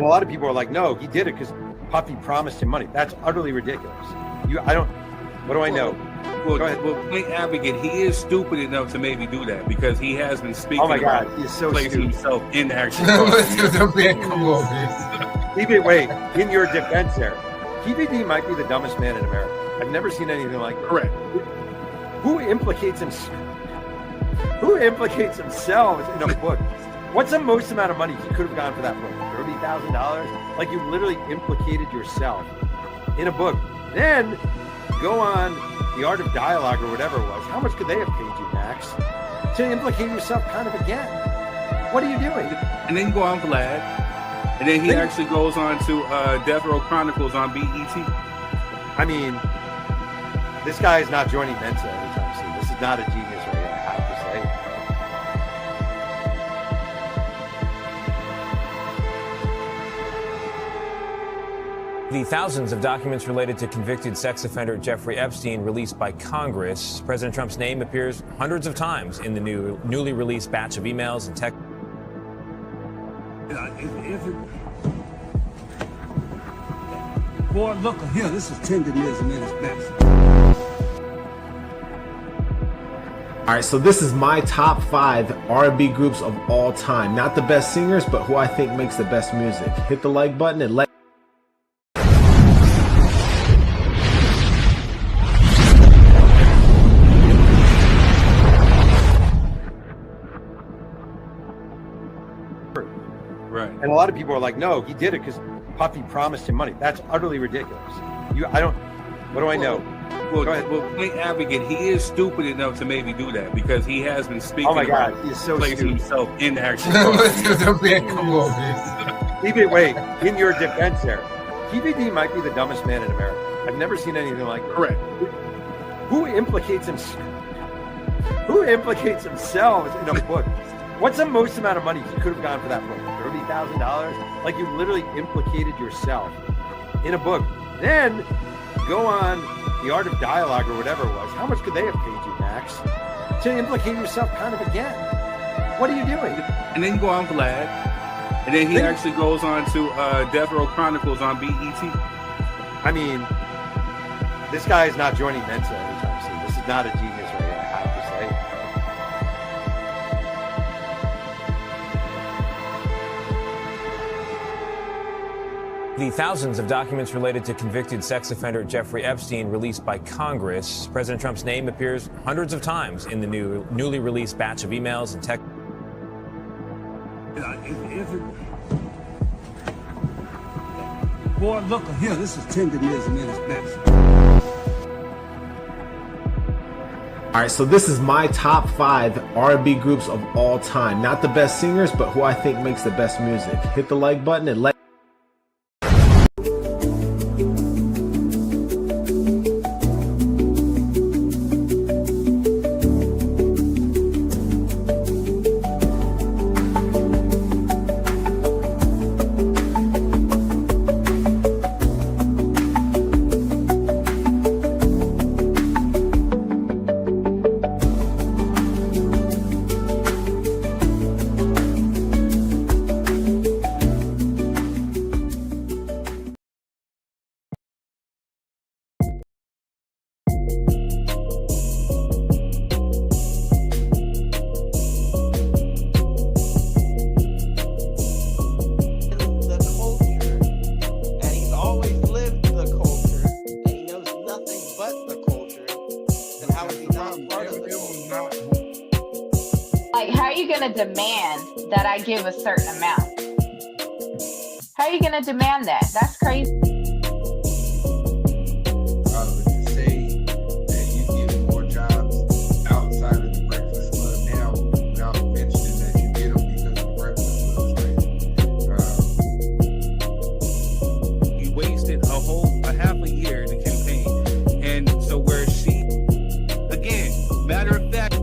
And a lot of people are like, no, he did it because Puffy promised him money. That's utterly ridiculous. What do I know? Well, plain advocate, he is stupid enough to maybe do that because he has been speaking God, about he's so placing stupid. himself in the actual Wait, in your defense there, PBD might be the dumbest man in America. I've never seen anything like this. Correct. Who implicates himself in a book? What's the most amount of money he could have gone for that book? $30,000? Like, you literally implicated yourself in a book. Then go on The Art of Dialogue or whatever it was. How much could they have paid you, Max, to implicate yourself kind of again? What are you doing? And then you go on Vlad, and then he actually goes on to Death Row Chronicles on BET. I mean, this guy is not joining Mensa anytime soon. This is not a genius right here, I have to say. The thousands of documents related to convicted sex offender Jeffrey Epstein released by Congress. President Trump's name appears hundreds of times in the newly released batch of emails and text. Boy, look here, this is tenderism in its best. All right, so this is my top 5 R&B groups of all time. Not the best singers, but who I think makes the best music. Hit the like button and let Right. And a lot of people are like, no, he did it because Puffy promised him money. That's utterly ridiculous. What do I know? Well, plain advocate, he is stupid enough to maybe do that because he has been speaking about he's so placing stupid. himself in the actual Wait, in your defense there, PBD might be the dumbest man in America. I've never seen anything like this. Correct. Who implicates himself in a book? What's the most amount of money he could have gone for that book? $30,000? Like, you literally implicated yourself in a book. Then go on The Art of Dialogue or whatever it was. How much could they have paid you, Max, to implicate yourself kind of again? What are you doing? And then you go on Vlad, and then he actually goes on to Death Row Chronicles on BET. I mean, this guy is not joining Mensa anytime soon. This is not a genius right here, I have to say. The thousands of documents related to convicted sex offender Jeffrey Epstein released by Congress. President Trump's name appears hundreds of times in the newly released batch of emails and text. Boy, look here, this is tenderism in its best. All right, so this is my top 5 R&B groups of all time. Not the best singers, but who I think makes the best music. Hit the like button and let demand that I give a certain amount. How are you going to demand that? That's crazy. Say that you get more jobs outside of the Breakfast Club now without mentioning that you get them because the Breakfast Club is crazy. He wasted a half a year in the campaign. And so where she, again, matter of fact,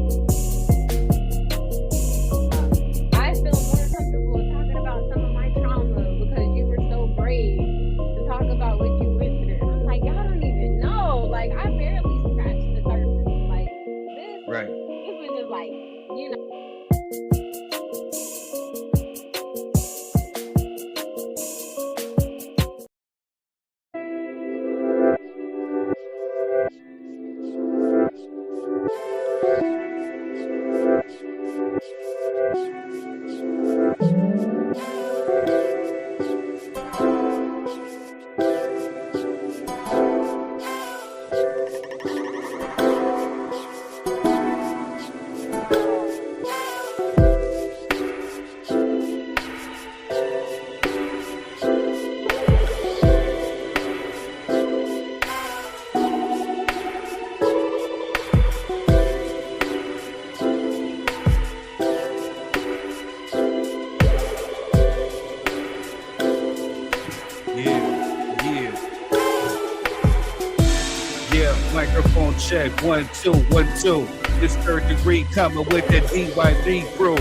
Microphone check, 1 2 1 2. This third degree coming with the DYD crew.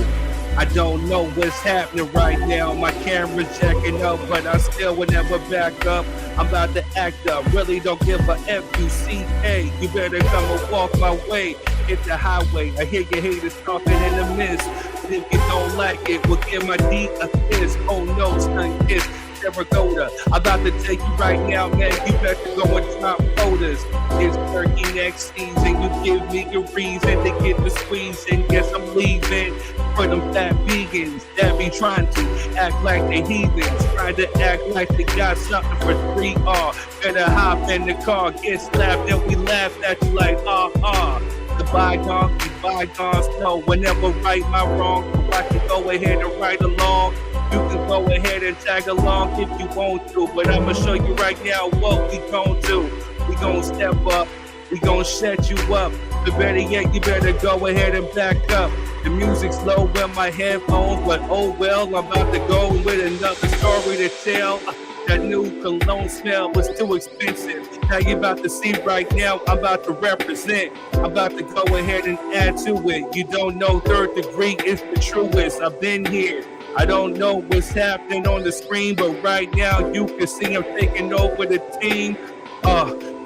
I don't know what's happening right now. My camera's jacking up, but I still will never back up. I'm about to act up. Really don't give a F-U-C-K. You better come and walk my way. Hit the highway. I hear your haters talking in the mist. But if you don't like it, we'll give my D a kiss. Oh no, son, kiss. Saragota. I'm about to take you right now, man. You better go and drop quotas. It's turkey next season. You give me a reason to get the squeeze. And yes, I'm leaving for them fat vegans that be trying to act like they heathens, trying to act like they got something for 3R. Better hop in the car, get slapped, and we laugh at you like, The bygones be bygones. No, whenever right my wrong, so I can go ahead and ride along. You can go ahead and tag along if you want to, but I'ma show you right now what we gon' do. We gon' step up, we gon' set you up. But better yet, you better go ahead and back up. The music's low in my headphones, but oh well, I'm about to go with another story to tell. That new cologne smell was too expensive. Now you about to see right now, I'm about to represent. I'm about to go ahead and add to it. You don't know third degree is the truest. I've been here. I don't know what's happening on the screen, but right now you can see I'm taking over the team.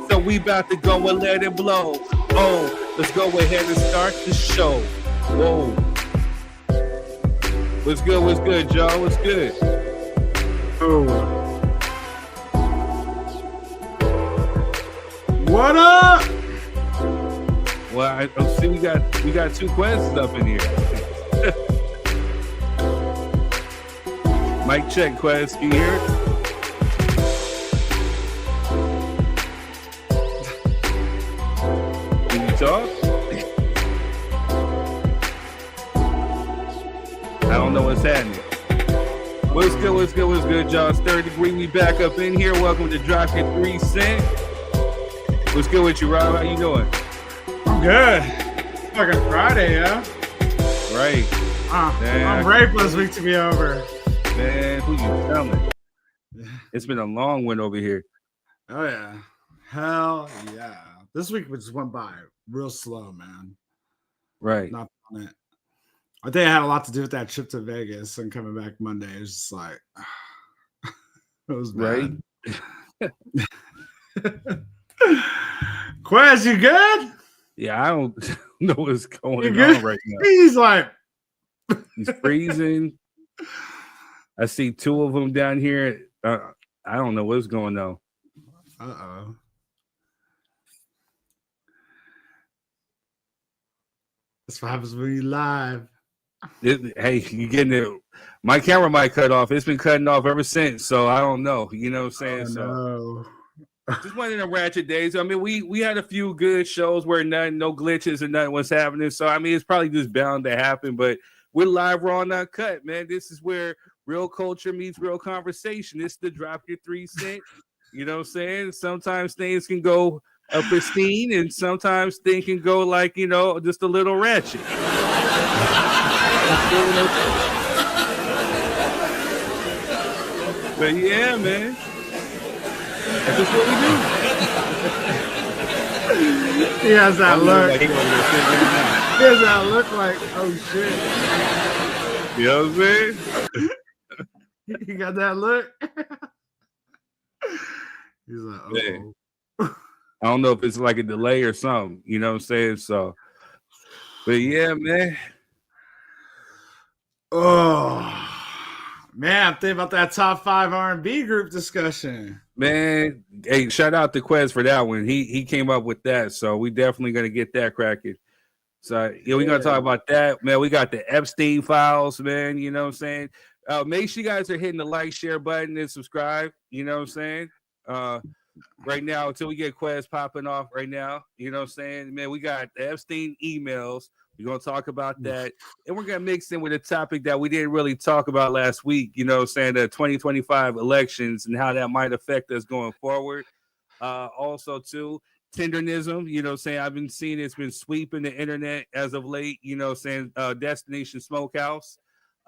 So we about to go and let it blow. Oh, let's go ahead and start the show. Whoa. What's good, Joe? What's good? Oh. What up? Well, I see we got 2 questions up in here. Mic check, Quest. Can you hear it? Can you talk? I don't know what's happening. What's good, y'all? It's third degree. We back up in here. Welcome to Drop Your 3 Cent. What's good with you, Rob? How you doing? I'm good. Fucking Friday, yeah? Right. I'm ready for this week to be over. Man, who you telling? It's been a long one over here. Oh, yeah. Hell yeah. This week just went by real slow, man. Right. Not on it. I think it had a lot to do with that trip to Vegas and coming back Monday. It was just like, it was bad. Right. Quez, you good? Yeah, I don't know what's going good? on right now. He's like, he's freezing. I see 2 of them down here. I don't know what's going on. Uh-oh. That's what happens when you live. Hey, you getting it? My camera might cut off. It's been cutting off ever since, so I don't know. You know what I'm saying? No. Just one of the ratchet days. I mean, we had a few good shows where no glitches and nothing was happening. So I mean, it's probably just bound to happen. But we're live, raw, not cut, man. This is where real culture meets real conversation. It's the Drop Your 3 Cent. You know what I'm saying? Sometimes things can go pristine, and sometimes things can go like, just a little ratchet. But yeah, man. That's just what we do. He has that look. He has that look like, oh shit. You know what I'm saying? You got that look? He's like, oh. I don't know if it's like a delay or something. You know what I'm saying? So, but yeah, man. Oh. Man, I'm thinking about that top 5 R&B group discussion. Man, hey, shout out to Quez for that one. He came up with that, so we definitely gonna get that cracking. So we're gonna talk about that, man. We got the Epstein files, man. You know what I'm saying? Make sure you guys are hitting the like, share button, and subscribe. You know what I'm saying? Right now, until we get Quez popping off right now, you know what I'm saying? Man, we got the Epstein emails. We're going to talk about that. And we're going to mix in with a topic that we didn't really talk about last week, you know, saying the 2025 elections and how that might affect us going forward. Also, too, tenderism, you know, saying I've been seeing it's been sweeping the internet as of late, you know, saying Destination Smokehouse.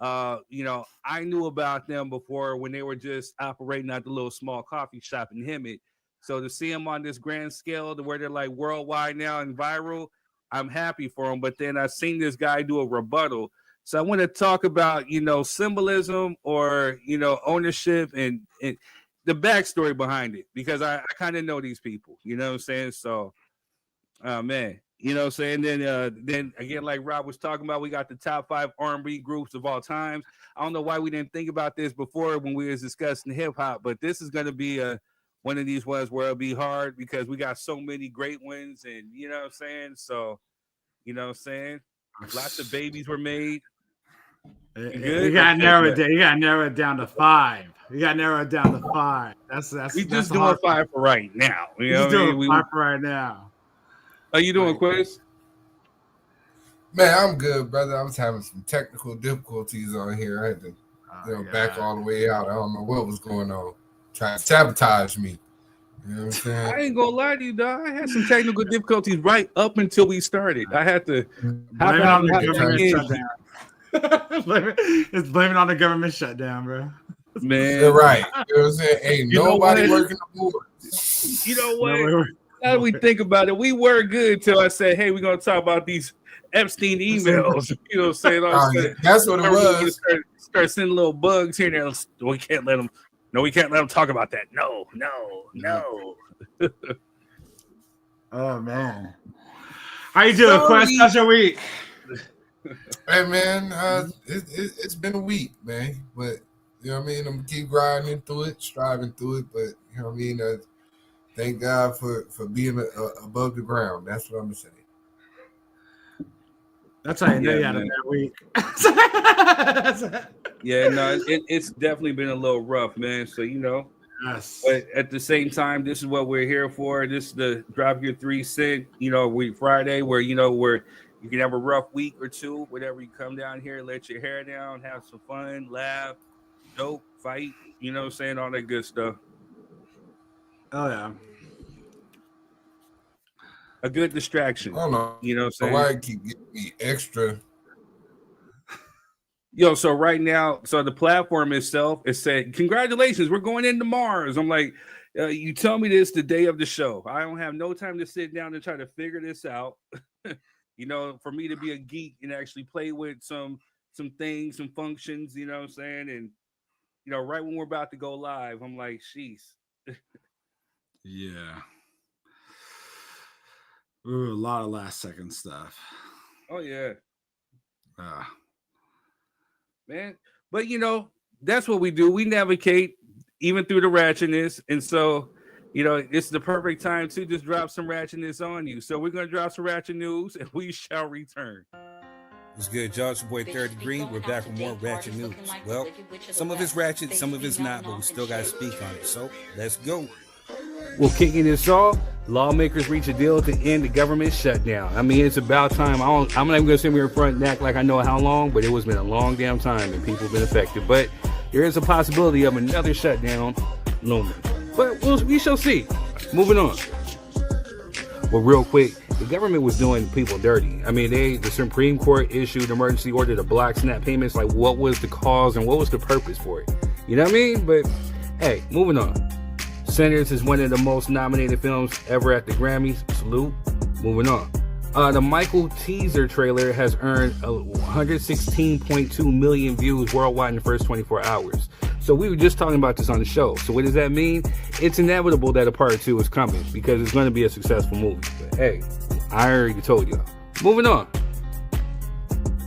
You know, I knew about them before when they were just operating at the little small coffee shop in Hemet. So to see them on this grand scale to where they're like worldwide now and viral, I'm happy for them. But then I seen this guy do a rebuttal. So I want to talk about, symbolism or, ownership and the backstory behind it, because I kind of know these people, you know what I'm saying? So, man, you know what I'm saying? Then again, like Rob was talking about, we got the top 5 R&B groups of all times. I don't know why we didn't think about this before when we was discussing hip hop, but this is going to be one of these ones where it'll be hard because we got so many great ones, and you know what I'm saying? So, you know what I'm saying? Lots of babies were made. You gotta narrow it down. You gotta narrow it down to 5. You gotta narrow it down to 5. We just doing 5 for right now. You know what I mean? 5 for right now. Are you doing quiz? Man, I'm good, brother. I was having some technical difficulties on here. I had to back all the way out. I don't know what was going on. Trying to sabotage me. You know what I'm saying? I ain't gonna lie to you, dog. I had some technical difficulties right up until we started. I had to blame it on the government shutdown. It's blaming on the government shutdown, bro. Man, you're right. You know what I'm saying? Ain't nobody working the board. You know what? Now we think about it, we were good till I said, "Hey, we're gonna talk about these Epstein emails." You know what I'm saying? That's what it was. Start sending little bugs here and there. We can't let them. No, we can't let them talk about that. No. Oh man, how you doing, Quest? How's your week? Hey man, it's been a week, man. But you know what I mean. I'm gonna keep grinding through it, striving through it. But you know what I mean. Thank God for being above the ground. That's what I'm gonna say. That's how you know you had a bad week. Yeah, no, it's definitely been a little rough, man. So yes. But at the same time, this is what we're here for. This is the drop your 3 cent, week Friday, where where you can have a rough week or two, whatever. You come down here, let your hair down, have some fun, laugh, dope, fight. You know what I'm saying? All that good stuff. Oh yeah. A good distraction. I don't know. You know what I'm saying? Why keep getting me extra? Yo, so right now, the platform itself is saying, "Congratulations, we're going into Mars." I'm like, you tell me this the day of the show. I don't have no time to sit down and try to figure this out. For me to be a geek and actually play with some things, some functions, you know what I'm saying? And right when we're about to go live, I'm like, "Sheesh." Yeah. Ooh, a lot of last second stuff. Oh yeah. Man, but that's what we do. We navigate even through the ratchetness, and so it's the perfect time to just drop some ratchetness on you. So we're gonna drop some ratchet news, and we shall return. What's good, y'all? It's your boy 3rd Degree. We're back with more ratchet news. Well, some of it's ratchet, some of it's not, but we still gotta speak on it. So let's go. Well, kicking this off, lawmakers reach a deal to end the government shutdown. I mean, it's about time. I'm not even gonna sit here in front and act like I know how long, but it was been a long damn time and people have been affected. But there is a possibility of another shutdown looming. But we shall see. Moving on. Well, real quick, the government was doing people dirty. I mean, the Supreme Court issued an emergency order to block SNAP payments. Like, what was the cause and what was the purpose for it? You know what I mean? But hey, moving on. Sinners is one of the most nominated films ever at the Grammys. Salute. Moving on. The Michael teaser trailer has earned 116.2 million views worldwide in the first 24 hours. So we were just talking about this on the show. So what does that mean? It's inevitable that a part 2 is coming because it's going to be a successful movie. But hey, I already told y'all. Moving on.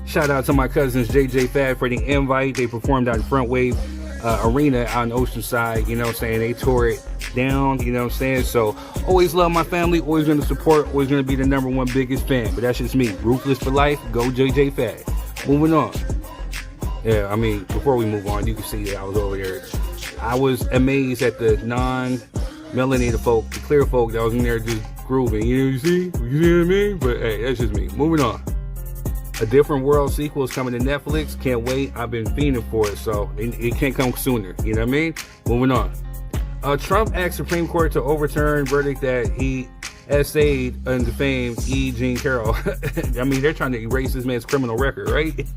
Shout out to my cousins JJ Fad for the invite. They performed at Front Wave Arena out in Oceanside. You know what I'm saying? They tore it down. You know what I'm saying? So always love my family. Always going to support. Always going to be the #1 biggest fan. But that's just me. Ruthless for life. Go JJ Fad. Moving on. Yeah, I mean, before we move on, you can see that I was over there. I was amazed at the non-melanated folk, the clear folk that was in there just grooving. You see what I mean? But hey, that's just me. Moving on. A Different World sequel is coming to Netflix. Can't wait. I've been fiending for it, so it can't come sooner. You know what I mean? Moving on. Trump asked Supreme Court to overturn verdict that he essayed and defamed E. Jean Carroll. I mean, they're trying to erase this man's criminal record, right?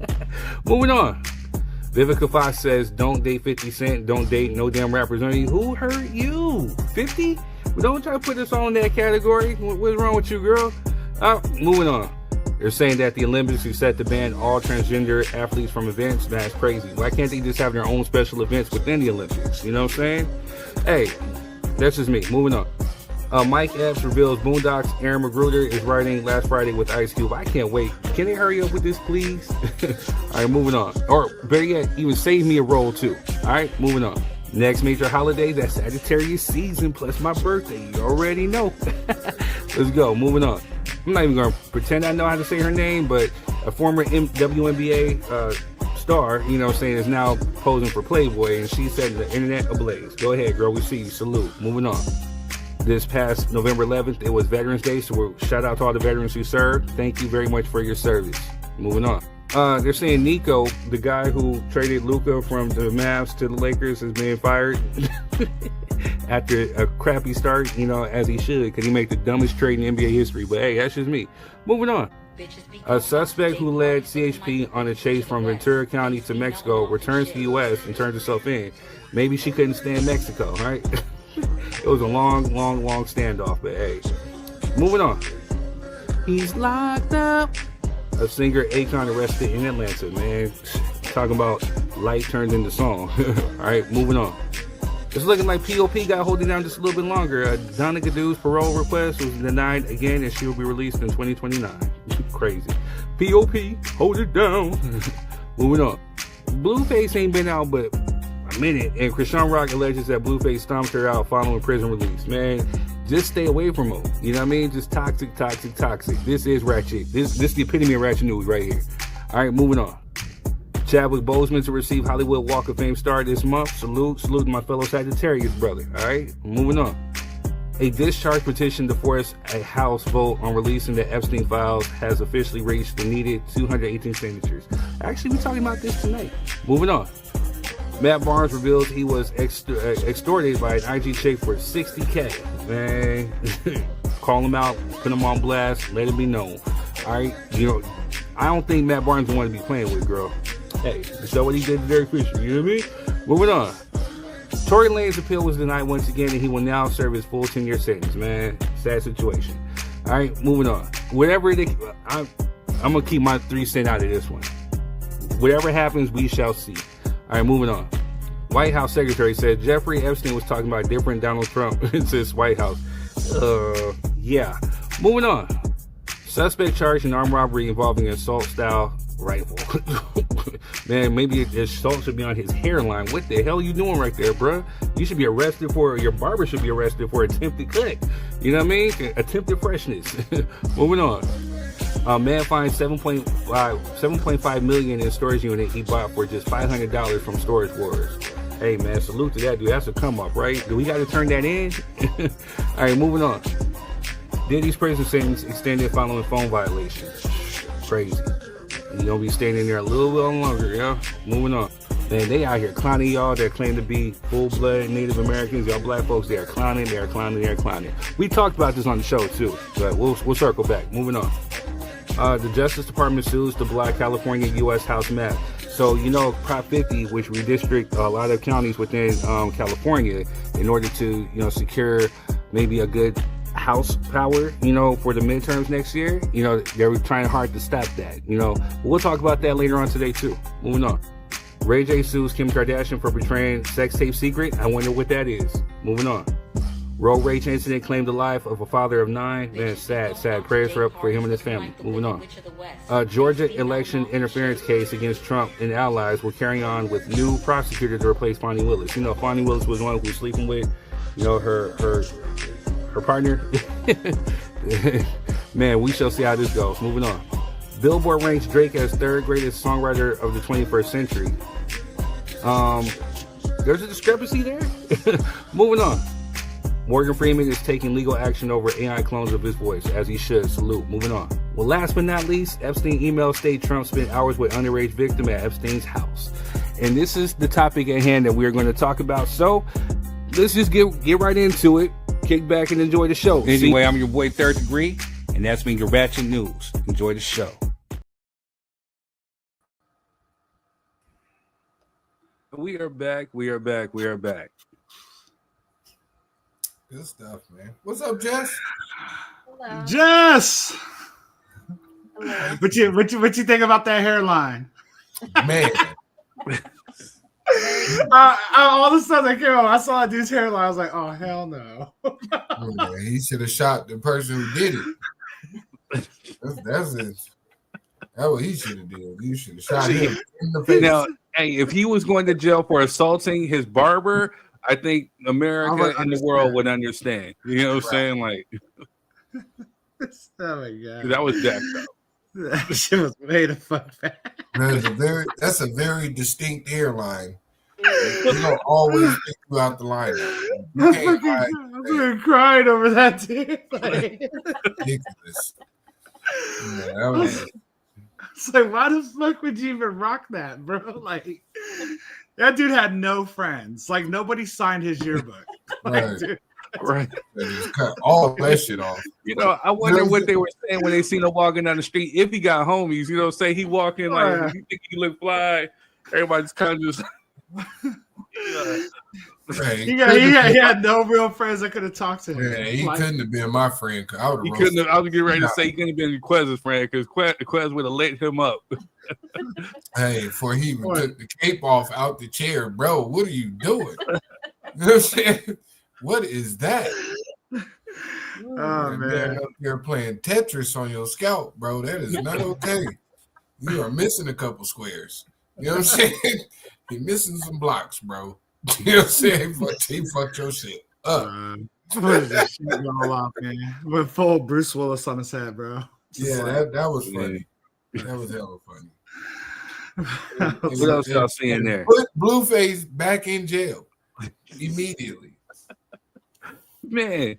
Moving on. Vivica Fox says, don't date 50 Cent. Don't date no damn rappers. I mean, who hurt you? 50? But don't try to put us all in that category. What's wrong with you, girl? Moving on. They're saying that the Olympics is set to ban all transgender athletes from events. That's crazy. Why can't they just have their own special events within the Olympics? You know what I'm saying? Hey, that's just me. Moving on. Mike Epps reveals Boondocks' Aaron Magruder is writing Last Friday with Ice Cube. I can't wait. Can they hurry up with this, please? All right, moving on. Or better yet, even save me a role too. All right, moving on. Next major holiday, that's Sagittarius season plus my birthday. You already know. Let's go. Moving on. I'm not even going to pretend I know how to say her name, but a former WNBA star, you know, saying is now posing for Playboy, and she set the internet ablaze. Go ahead, girl. We see you. Salute. Moving on. This past November 11th, it was Veterans Day, so we'll shout out to all the veterans who served. Thank you very much for your service. Moving on. They're saying Nico, the guy who traded Luka from the Mavs to the Lakers, is being fired after a crappy start, you know, as he should, because he made the dumbest trade in NBA history. But hey, that's just me. Moving on. A suspect who led CHP on a chase from Ventura County to Mexico returns to the U.S. and turns herself in. Maybe she couldn't stand Mexico, right? It was a long standoff, but hey. Moving on. He's locked up. A singer Akon arrested in Atlanta, man. Talking about light turned into song. All right, moving on. It's looking like POP got holding down just a little bit longer. Donna Gadoo's parole request was denied again, and she will be released in 2029. Crazy. POP, hold it down. Moving on. Blueface ain't been out but a minute, and Krishan Rock alleges that Blueface stomped her out following prison release. Man, just stay away from him. You know what I mean? Just toxic. This is ratchet. This the epitome of ratchet news right here. All right, moving on. Chadwick Boseman to receive Hollywood Walk of Fame star this month. Salute my fellow Sagittarius brother. All right, moving on. A discharge petition to force a House vote on releasing the Epstein files has officially reached the needed 218 signatures. Actually, we're talking about this tonight. Moving on. Matt Barnes reveals he was extorted by an IG chick for $60K. Man, call him out, put him on blast, let it be known. All right, you know, I don't think Matt Barnes will want to be playing with, girl. Hey, so what he did to Derek Fisher, you know what I mean? Moving on. Tory Lane's appeal was denied once again, and he will now serve his full 10-year sentence, man. Sad situation. All right, moving on. Whatever it is, I'm going to keep my 3 cents out of this one. Whatever happens, we shall see. All right, moving on. White House Secretary said Jeffrey Epstein was talking about different Donald Trump in his White House. Yeah. Moving on. Suspect charged in armed robbery involving an assault-style rifle. Man, maybe the assault should be on his hairline. What the hell are you doing right there, bruh? You should be arrested for, your barber should be arrested for attempted cut. You know what I mean? Attempted freshness. Moving on. A man fined $7.5 million in storage unit he bought for just $500 from Storage Wars. Hey man, salute to that dude. That's a come up, right? Do we got to turn that in? All right, moving on. Diddy's prison sentence extended following phone violations. Crazy. You gonna be standing there a little bit longer, yeah? Moving on. Man, they out here clowning y'all that claim to be full-blood Native Americans. Y'all black folks, they are clowning. We talked about this on the show too, but we'll circle back. Moving on. The Justice Department sues to block California U.S. House map. So, you know, Prop 50, which redistrict a lot of counties within California in order to, you know, secure maybe a good House power, you know, for the midterms next year. You know, they're trying hard to stop that, you know. We'll talk about that later on today, too. Moving on. Ray J sues Kim Kardashian for betraying sex tape secret. I wonder what that is. Moving on. Road rage incident claimed the life of a father of 9. Man, sad. Prayers are up for him and his family. Moving on. Georgia election interference case against Trump and allies will carry on with new prosecutor to replace Fonnie Willis. You know, Fonnie Willis was the one who was sleeping with, you know, her partner. Man, we shall see how this goes. Moving on. Billboard ranks Drake as 3rd greatest songwriter of the 21st century. There's a discrepancy there. Moving on. Morgan Freeman is taking legal action over AI clones of his voice, as he should. Salute. Moving on. Well, last but not least, Epstein emails state Trump spent hours with underage victim at Epstein's house. And this is the topic at hand that we're going to talk about. So let's just get right into it. Kick back and enjoy the show. Anyway, I'm your boy Third Degree, and that's been your Ratchet News. Enjoy the show. We are back. Good stuff, man. What's up, Jess? Hello. Jess, Hello. what you think about that hairline? Man. All of a sudden I came out, I saw that dude's hairline. I was like, oh hell no. Yeah, he should have shot the person who did it. That's it. That's what he should have did. You should have shot him in the face. Now, hey, if he was going to jail for assaulting his barber, I think America and the world would understand. You know what I'm saying? Like, oh my god, that was jacked up. That shit was way the fuck back. That's a very distinct hairline. You don't always pick you out the lineup. I'm crying over that dude. Like, ridiculous. Yeah, that was. It's like, why the fuck would you even rock that, bro? Like, that dude had no friends. Like, nobody signed his yearbook. Like, Right. dude, Right. They just cut all that shit off. You know, I wonder what they were saying when they seen him walking down the street. If he got homies, you know, say he walking like you think he look fly, everybody's kind of just. he had no real friends that could have talked to him. Yeah, he Like, couldn't have been my friend. I would He have. couldn't have, I was getting ready to say he couldn't have been Quez's friend because Quez would have lit him up. Hey, before he even took the cape off out the chair, bro, what are you doing? You know what I'm saying? What is that? Oh man, up here playing Tetris on your scalp, bro. That is not okay. You are missing a couple squares. You know what I'm saying? You're missing some blocks, bro. You know what I'm saying? He fucked your shit up. what is this shit all off, man? With full Bruce Willis on his head, bro. Just Yeah, like, that was funny. That was hella funny. What else y'all seeing there? Put Blueface back in jail immediately. Man,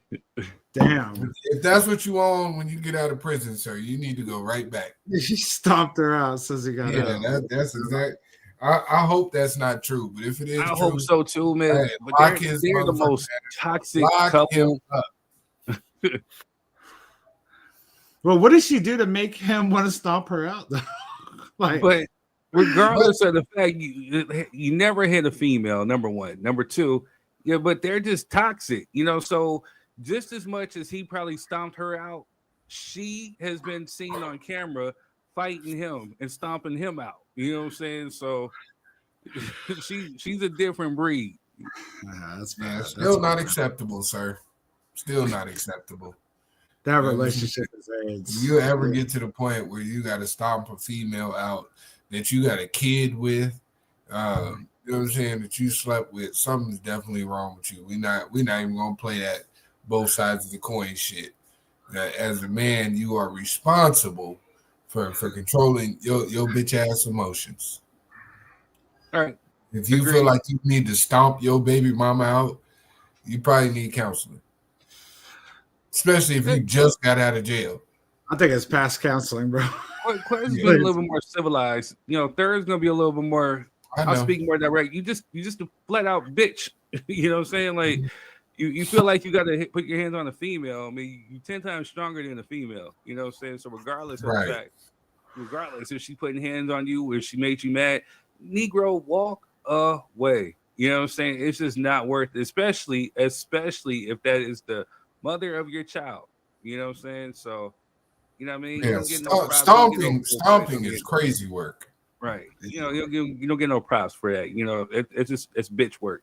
damn. If that's what you want when you get out of prison, sir, you need to go right back. He stomped her out since he got out. That's exact. I hope that's not true, but if it is, I true, hope so too, man. Hey, But lock they're his the motherfucking most ass. toxic Lock couple. him up. Well, what did she do to make him want to stomp her out, though? Like, But regardless of the fact you never hit a female, number one. Number two, yeah, but they're just toxic, you know. So just as much as he probably stomped her out, she has been seen on camera fighting him and stomping him out. You know what I'm saying? So she's a different breed. That's Yeah, bad. still not acceptable, sir. Still not acceptable. That relationship is AIDS. If you ever get to the point where you got to stomp a female out that you got a kid with, you know what I'm saying, that you slept with, something's definitely wrong with you. We're not even gonna play that both sides of the coin shit. As a man, you are responsible for controlling your bitch ass emotions. All right. If you feel like you need to stomp your baby mama out, you probably need counseling. Especially if you just got out of jail. I think it's past counseling, bro. Quez being a little bit more civilized. You know, Third's gonna be a little bit more. I'll speak more direct. You just a flat out bitch. You know what I'm saying? Like you feel like you got to put your hands on a female. I mean, you 10 times stronger than a female. You know what I'm saying? So regardless of the fact, regardless if she putting hands on you or she made you mad, Negro, walk away. You know what I'm saying? It's just not worth it, especially if that is the mother of your child. You know what I'm saying? So, you know what I mean? Yeah, stomping is crazy work. Right. You know, you don't get no props for that. You know, it's bitch work.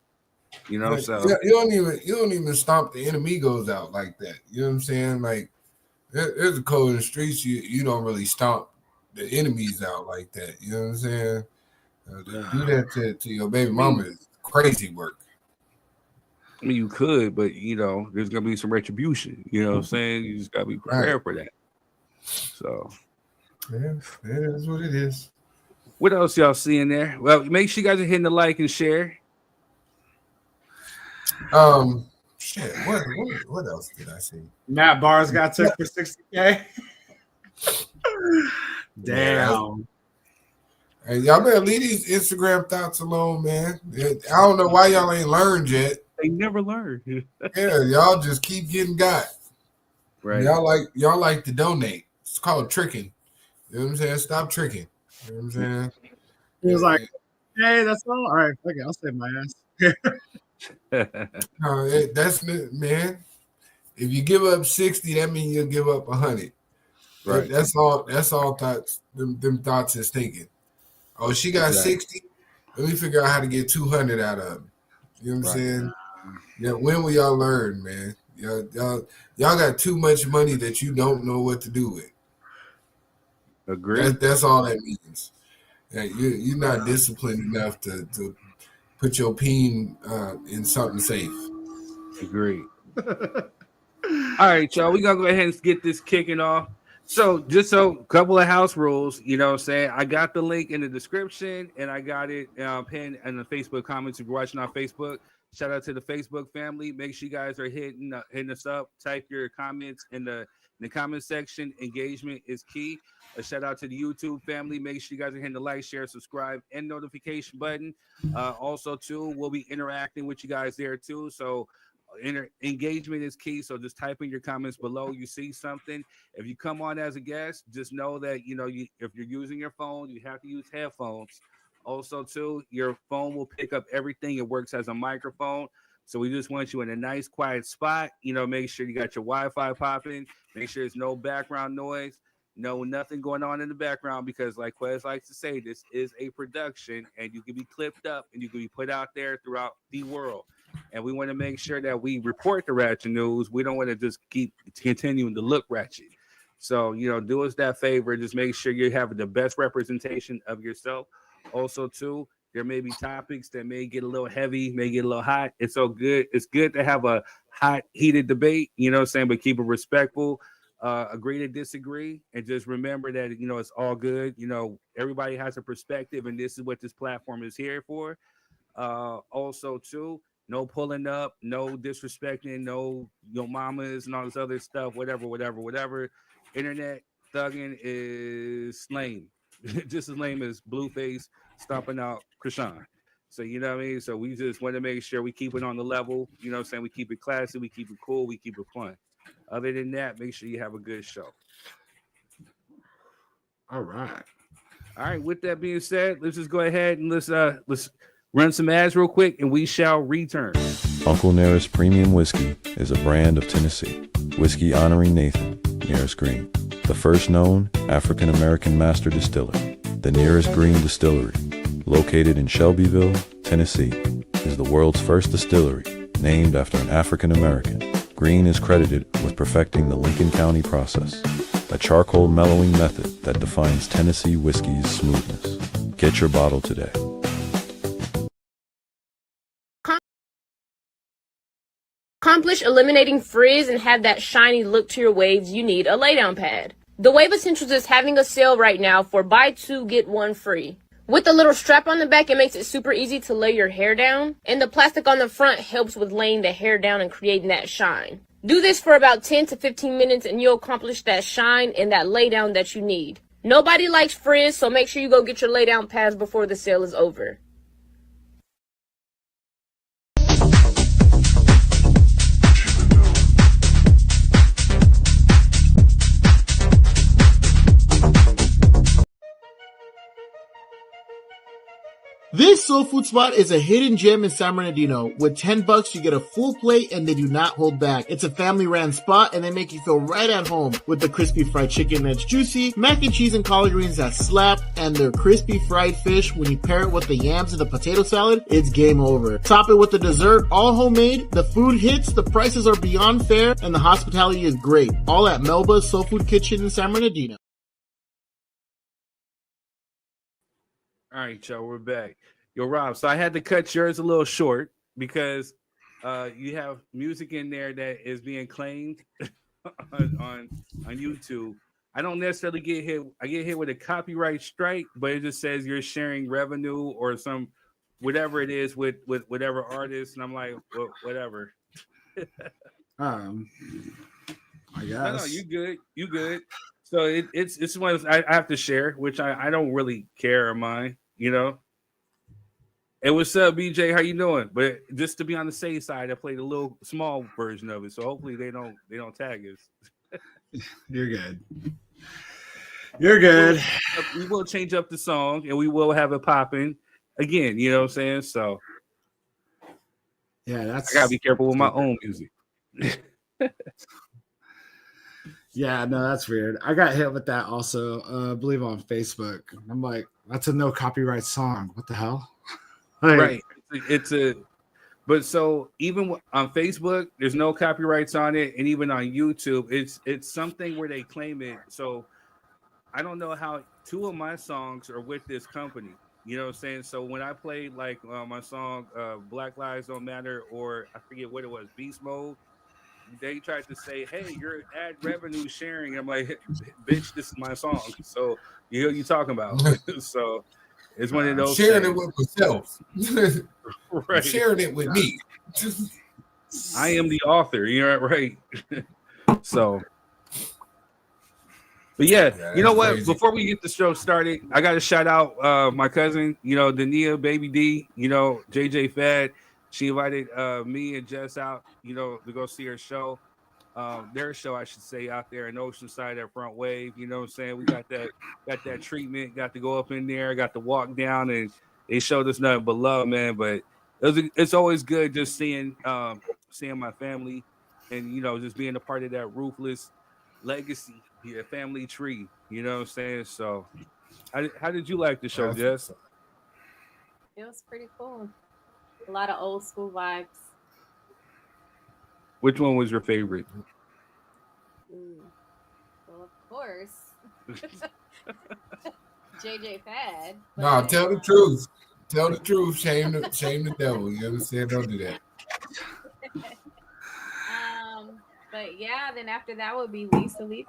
You know, so you don't even stomp the enemigos out like that. You know what I'm saying? Like there's a code in the streets. You don't really stomp the enemies out like that. You know what I'm saying? To do that to your baby mama is crazy work. I mean, you could, but you know, there's gonna be some retribution. You know what I'm saying? You just gotta be prepared for that. So yeah, it is what it is. What else y'all seeing there? Well, make sure you guys are hitting the like and share. Shit. What else did I see? Matt Barnes got took for 60K. Damn. Hey, y'all better leave these Instagram thoughts alone, man. I don't know why y'all ain't learned yet. They never learn. Yeah, y'all just keep getting got. Right. Y'all like to donate. It's called tricking. You know what I'm saying? Stop tricking. You know what I'm saying? He was like, hey, that's all. All right, okay, I'll save my ass. That's man. If you give up 60, that means you'll give up 100. Right. That's all. That's all thoughts. Them thoughts is thinking. Oh, she got Exactly. 60. Let me figure out how to get 200 out of them. You know what I'm Right. saying? Yeah. When will y'all learn, man? Y'all got too much money that you don't know what to do with. Agree. That's all that means. Yeah, you're not disciplined enough to put your peen in something safe. Agree. All right, y'all. We're gonna go ahead and get this kicking off. So, just a couple of house rules, you know what I'm saying? I got the link in the description and I got it pinned in the Facebook comments if you're watching on Facebook. Shout out to the Facebook family. Make sure you guys are hitting us up. Type your comments in the comment section. Engagement is key. A shout out to the YouTube family. Make sure you guys are hitting the like, share, subscribe, and notification button. Also, too, we'll be interacting with you guys there too. So engagement is key. So just type in your comments below. You see something. If you come on as a guest, just know that if you're using your phone, you have to use headphones. Also, too, your phone will pick up everything. It works as a microphone. So we just want you in a nice, quiet spot. Make sure you got your Wi-Fi popping. Make sure there's no background noise. No, nothing going on in the background because, like Quez likes to say, this is a production, and you can be clipped up and you can be put out there throughout the world. And we want to make sure that we report the ratchet news. We don't want to just keep continuing to look ratchet. So, do us that favor. Just make sure you're having the best representation of yourself. Also, too, there may be topics that may get a little heavy, may get a little hot. It's so good. It's good to have a hot, heated debate, but keep it respectful. Agree to disagree, and just remember that, it's all good. Everybody has a perspective, and this is what this platform is here for. Also, too, no pulling up, no disrespecting, no mamas and all this other stuff, whatever. Internet thugging is lame. Just as lame as Blueface stomping out Krishan. So, you know what I mean? So we just want to make sure we keep it on the level. You know what I'm saying? We keep it classy, we keep it cool, we keep it fun. Other than that, make sure you have a good show. All right. All right. With that being said, let's just go ahead and let's run some ads real quick, and we shall return. Uncle Nearest Premium Whiskey is a brand of Tennessee. Whiskey honoring Nathan Nearest Green, the first known African-American master distiller. The Nearest Green Distillery, located in Shelbyville, Tennessee, is the world's first distillery named after an African-American. Green is credited with perfecting the Lincoln County process, a charcoal mellowing method that defines Tennessee whiskey's smoothness. Get your bottle today. Accomplish eliminating frizz and have that shiny look to your waves, you need a laydown pad. The Wave Essentials is having a sale right now for buy two, get one free. With the little strap on the back, it makes it super easy to lay your hair down, and the plastic on the front helps with laying the hair down and creating that shine. Do this for about 10 to 15 minutes and you'll accomplish that shine and that lay down that you need. Nobody likes frizz, so make sure you go get your lay down pads before the sale is over. This soul food spot is a hidden gem in San Bernardino. With $10, you get a full plate and they do not hold back. It's a family-ran spot and they make you feel right at home with the crispy fried chicken that's juicy, mac and cheese and collard greens that slap, and their crispy fried fish. When you pair it with the yams and the potato salad, it's game over. Top it with the dessert, all homemade. The food hits, the prices are beyond fair, and the hospitality is great. All at Melba's Soul Food Kitchen in San Bernardino. All right, y'all, we're back. Yo, Rob, so I had to cut yours a little short because you have music in there that is being claimed on YouTube. I don't necessarily get hit. I get hit with a copyright strike, but it just says you're sharing revenue or some whatever it is with whatever artist, and I'm like, well, whatever. I guess. No, you good. You good. So it's one of those I have to share, which I don't really care or mind, you know. Hey, what's up, BJ? How you doing? But just to be on the safe side, I played a little small version of it, so hopefully they don't tag us. You're good. You're good. We will change up the song and we will have it popping again. You know what I'm saying? So Yeah, that's. I gotta be careful with my own music. Yeah, no, that's weird. I got hit with that also. I believe on Facebook. I'm like, that's a no copyright song. What the hell? Like, Right. It's a. But so even on Facebook, there's no copyrights on it, and even on YouTube, it's something where they claim it. So I don't know how 2 of my songs are with this company. You know what I'm saying? So when I played like my song Black Lives Don't Matter, or I forget what it was, Beast Mode, they tried to say, hey, you're ad revenue sharing. I'm like, bitch, this is my song. So you know what you talking about. So it's one of those sharing things. it with myself. Right. Sharing it with me. I am the author. You're right. So, but yeah, you know what? Crazy. Before we get the show started, I got to shout out my cousin, Dania, Baby D, JJ Fad. She invited me and Jess out, to go see her show. Their show, I should say, out there in Oceanside at Front Wave. You know what I'm saying? We got that treatment, got to go up in there, got to walk down, and they showed us nothing but love, man. But it's always good just seeing my family and, just being a part of that ruthless legacy, family tree. You know what I'm saying? So how did you like the show, Jess? It was pretty cool. A lot of old school vibes. Which one was your favorite? Well, of course, JJ Fad. No, tell the truth. Tell the truth. Shame the devil. You understand? Don't do that. But yeah, then after that would be Lisa Lee.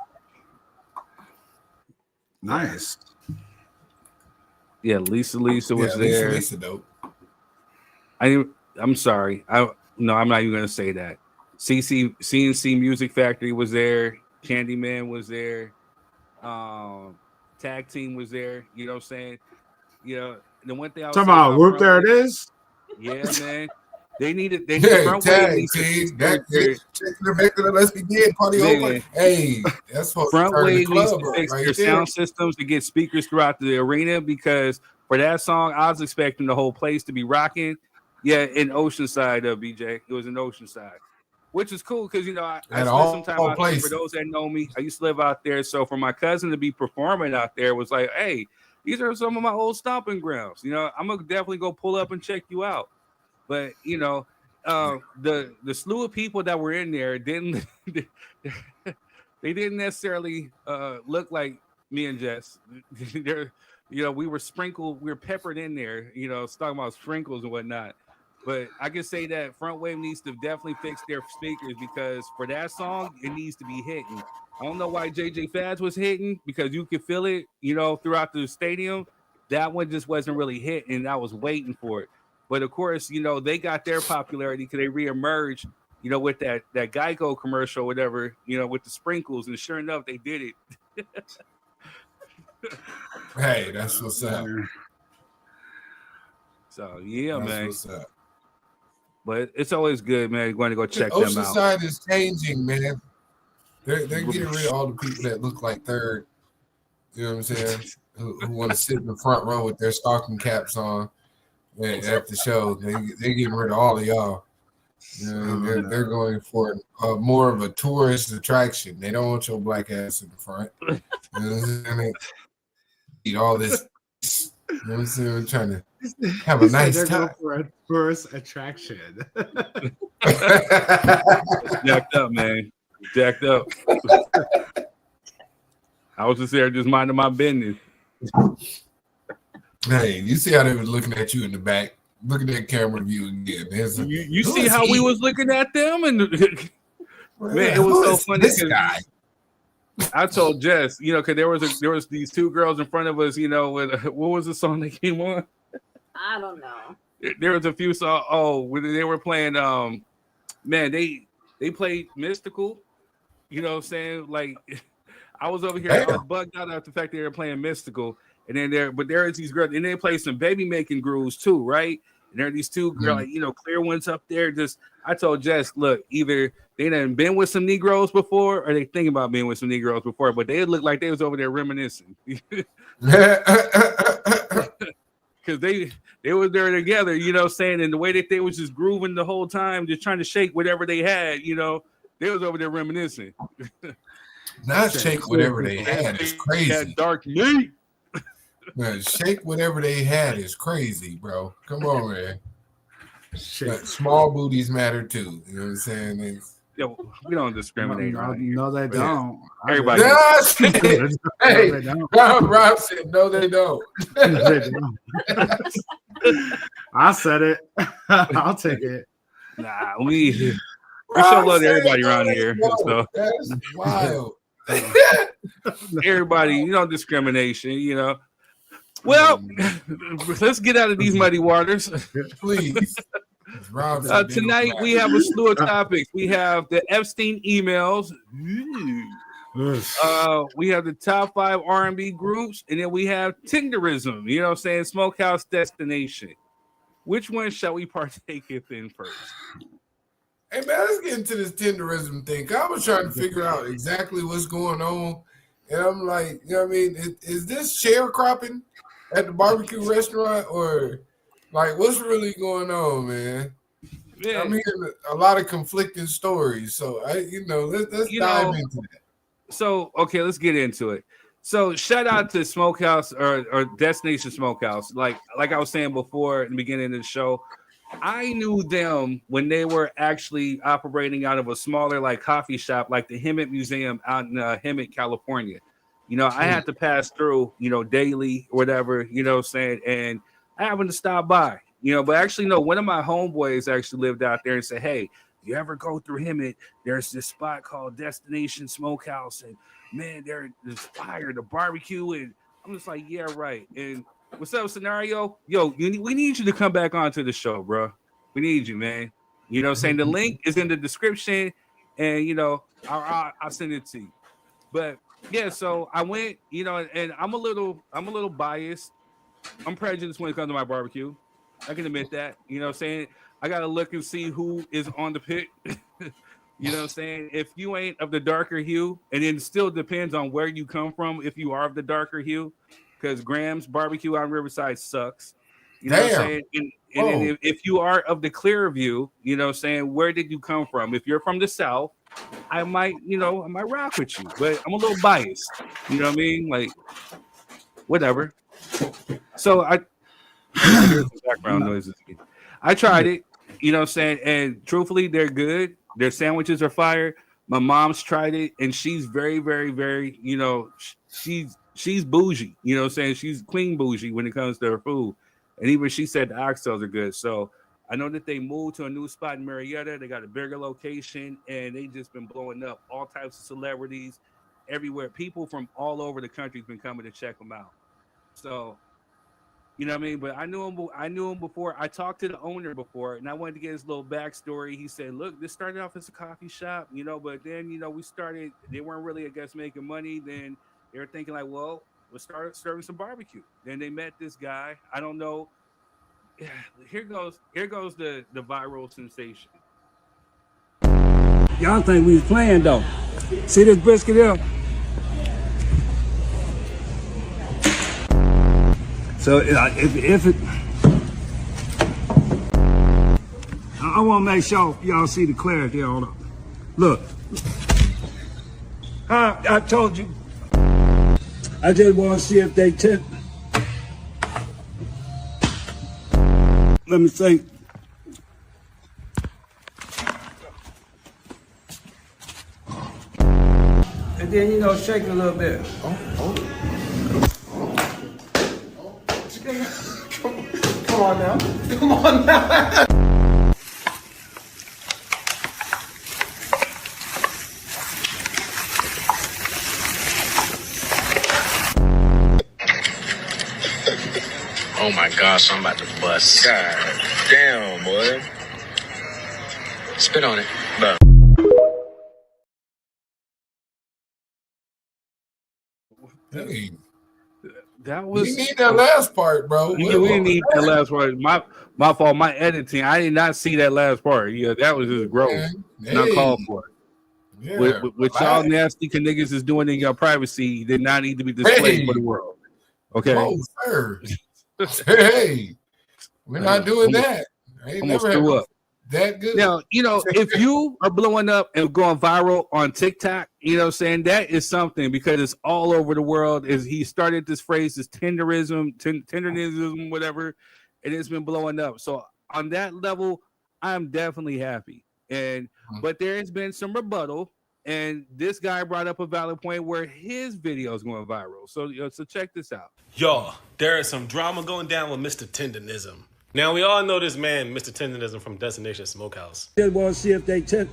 Nice. Yeah, Lisa was there. Lisa dope. I'm sorry. I'm not even gonna say that. CNC Music Factory was there. Candyman was there. Tag Team was there. You know what I'm saying? The one thing I was talking about whoop, there it is. Yeah, man. They needed front wave team. Let's begin party over. Hey, that's what front wave needs to fix their sound systems to get speakers throughout the arena, because for that song, I was expecting the whole place to be rocking. Yeah, in Oceanside, BJ. It was in Oceanside, which is cool because I spent some time out there. For those that know me, I used to live out there. So for my cousin to be performing out there was like, hey, these are some of my old stomping grounds. I'm gonna definitely go pull up and check you out. But the slew of people that were in there didn't they didn't necessarily look like me and Jess. We were sprinkled, we were peppered in there, talking about sprinkles and whatnot. But I can say that Front Wave needs to definitely fix their speakers, because for that song, it needs to be hitting. I don't know why JJ Fads was hitting, because you could feel it, throughout the stadium. That one just wasn't really hitting, and I was waiting for it. But of course, they got their popularity because they reemerged, with that Geico commercial, whatever, with the sprinkles, and sure enough, they did it. Hey, that's what's up. So yeah, that's man. What's up. But it's always good, man. You're going to go check them out. Oceanside is changing, man. They're getting rid of all the people that look like third. You know what I'm saying? who want to sit in the front row with their stocking caps on at the show. They're getting rid of all of y'all. They're going for more of a tourist attraction. They don't want your black ass in the front. Eat all this. You know what I'm saying? We're trying to have a nice time. For a tourist attraction. Jacked up, man. Jacked up. I was just there, just minding my business. Hey, you see how they was looking at you in the back? Look at that camera view again. You see how we was looking at them, and man, it was so funny. This guy. I told Jess, because there was these two girls in front of us, with what was the song that came on? I don't know. There was a few songs. Oh, when they were playing, man, they played Mystical. You know what I'm saying? Like, I was over here, I was bugged out at the fact that they were playing Mystical, and then there is these girls, and they play some baby making grooves too, right? And there are these two girls, clear ones up there. I told Jess, look, either they done been with some Negroes before, or they thinking about being with some Negroes before, but they looked like they was over there reminiscing. Because because they were there together, you know, saying, and the way that they was just grooving the whole time, just trying to shake whatever they had, you know, they was over there reminiscing. Not shake whatever they had is crazy. That dark meat. Man, shake whatever they had is crazy, bro. Come on, man. Small booties matter too. You know what I'm saying? We don't discriminate. No, they don't. Everybody. Hey, Rob said no, they don't. I said it. I'll take it. Nah, we show love to everybody around here. So. That's wild. Everybody, you know, discrimination, you know. Well, let's get out of these muddy waters. Please. Tonight we have a slew of topics. We have the Epstein emails. We have the top 5 R&B groups, and then we have Tenderism. You know what I'm saying? Smokehouse Destination. Which one shall we partake in first? Hey man, let's get into this Tenderism thing. I was trying to figure out exactly what's going on, and I'm like, you know what I mean? Is this sharecropping at the barbecue restaurant, or like what's really going on, man? Yeah. I'm hearing a lot of conflicting stories, so let's dive into that. So okay, let's get into it. So shout out to Smokehouse or Destination Smokehouse. Like I was saying before in the beginning of the show, I knew them when they were actually operating out of a smaller like coffee shop, like the Hemet Museum out in Hemet, California. You know, I had to pass through, you know, daily or whatever, you know what I'm saying? And I happened to stop by, you know, but actually, no, one of my homeboys actually lived out there and said, hey, you ever go through Hemet, there's this spot called Destination Smokehouse, and man, there's fire, the barbecue, and I'm just like, yeah, right. And what's up, Scenario? Yo, we need you to come back onto the show, bro. We need you, man. You know what I'm saying? The link is in the description, and, you know, I'll send it to you. But, yeah, so I went, you know, and I'm a little biased. I'm prejudiced when it comes to my barbecue. I can admit that. You know what I'm saying? I got to look and see who is on the pit. You know what I'm saying? If you ain't of the darker hue, and it still depends on where you come from if you are of the darker hue, because Graham's barbecue on Riverside sucks. You know what I'm saying? And if you are of the clear view, you know what I'm saying, where did you come from? If you're from the South, I might rock with you, but I'm a little biased. You know what I mean? Like, whatever. So here's the background noises. I tried it, you know what I'm saying, and truthfully, they're good. Their sandwiches are fire. My mom's tried it, and she's very, very, very, you know, she's bougie. You know what I'm saying? She's queen bougie when it comes to her food. And even she said the oxtails are good. So I know that they moved to a new spot in Marietta. They got a bigger location, and they just been blowing up. All types of celebrities everywhere. People from all over the country have been coming to check them out. So, you know what I mean? But I knew him before. I talked to the owner before, and I wanted to get his little backstory. He said, look, this started off as a coffee shop, you know, but then, you know, they weren't really, I guess, making money. Then they were thinking like, well, let's start serving some barbecue. Then they met this guy. I don't know. Here goes the viral sensation. Y'all think we was playing though. See this brisket here? So if it, I want to make sure y'all see the clarity. Hold on. Look, I told you. I just want to see if they tip. Let me think. And then, you know, shake it a little bit. Come on now. Come on now. Oh my gosh, I'm about to bust. God damn, boy. Spit on it. Bro. Hey. That was. We need that last part, bro. We didn't need that last part. My fault. My editing. I did not see that last part. Yeah, that was just gross. Hey. Not called for. Yeah, what y'all nasty niggas is doing in your privacy did not need to be displayed for the world. Okay. Oh, sir. Hey, we're not doing that. I ain't Almost never had threw no up. that good. Now, if you are blowing up and going viral on TikTok, that is something because it's all over the world. He started this phrase, this tenderism, whatever, and it's been blowing up. So on that level, I'm definitely happy. But there has been some rebuttal, and this guy brought up a valid point where his video is going viral. So check this out. Y'all, there is some drama going down with Mr. Tenderism. Now, we all know this man, Mr. Tenderism, from Destination Smokehouse. Just want to see if they tender.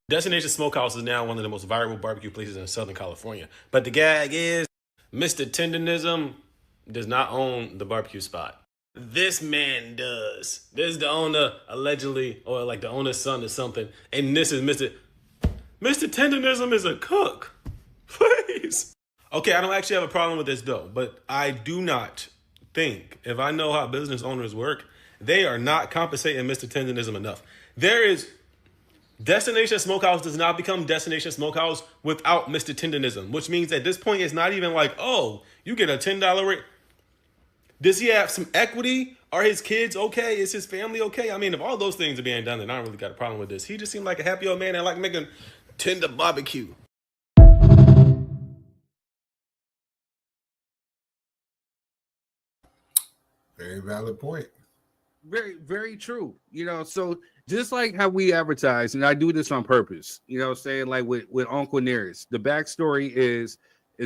Destination Smokehouse is now one of the most viral barbecue places in Southern California. But the gag is, Mr. Tenderism does not own the barbecue spot. This man does. This is the owner, allegedly, or like the owner's son or something. And this is Mr. Tenderism is a cook. Please. Okay, I don't actually have a problem with this though, but I do not think, if I know how business owners work, they are not compensating Mr. Tenderism enough. Destination Smokehouse does not become Destination Smokehouse without Mr. Tenderism, which means at this point it's not even like, oh, you get a $10 rate. Does he have some equity? Are his kids okay? Is his family okay? I mean, if all those things are being done, then I don't really got a problem with this. He just seemed like a happy old man and like making tender barbecue. Very valid point. Very, very true. So just like how we advertise, and I do this on purpose, saying like with Uncle Nearest, the backstory is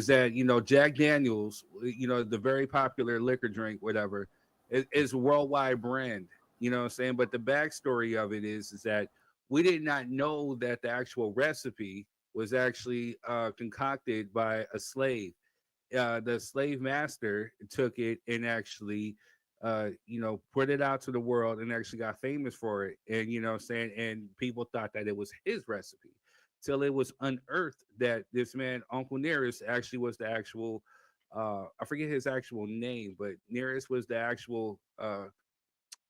that, Jack Daniels, the very popular liquor drink, whatever, is a worldwide brand, but the backstory of it is that we did not know that the actual recipe was actually concocted by a slave. The slave master took it and actually put it out to the world and actually got famous for it. And, and people thought that it was his recipe till it was unearthed that this man, Uncle Nearest, actually was the actual, I forget his actual name, but Nearest was the actual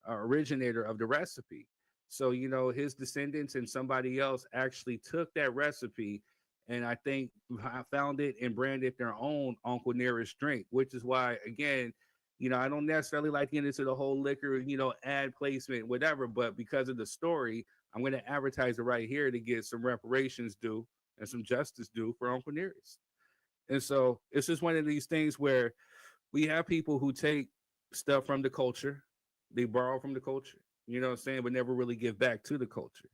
originator of the recipe. So, his descendants and somebody else actually took that recipe and I think found it and branded their own Uncle Nearest drink, which is why, again, I don't necessarily like getting into the whole liquor, ad placement, whatever, but because of the story, I'm going to advertise it right here to get some reparations due and some justice due for Uncle Nearest. And so it's just one of these things where we have people who take stuff from the culture, they borrow from the culture, but never really give back to the culture.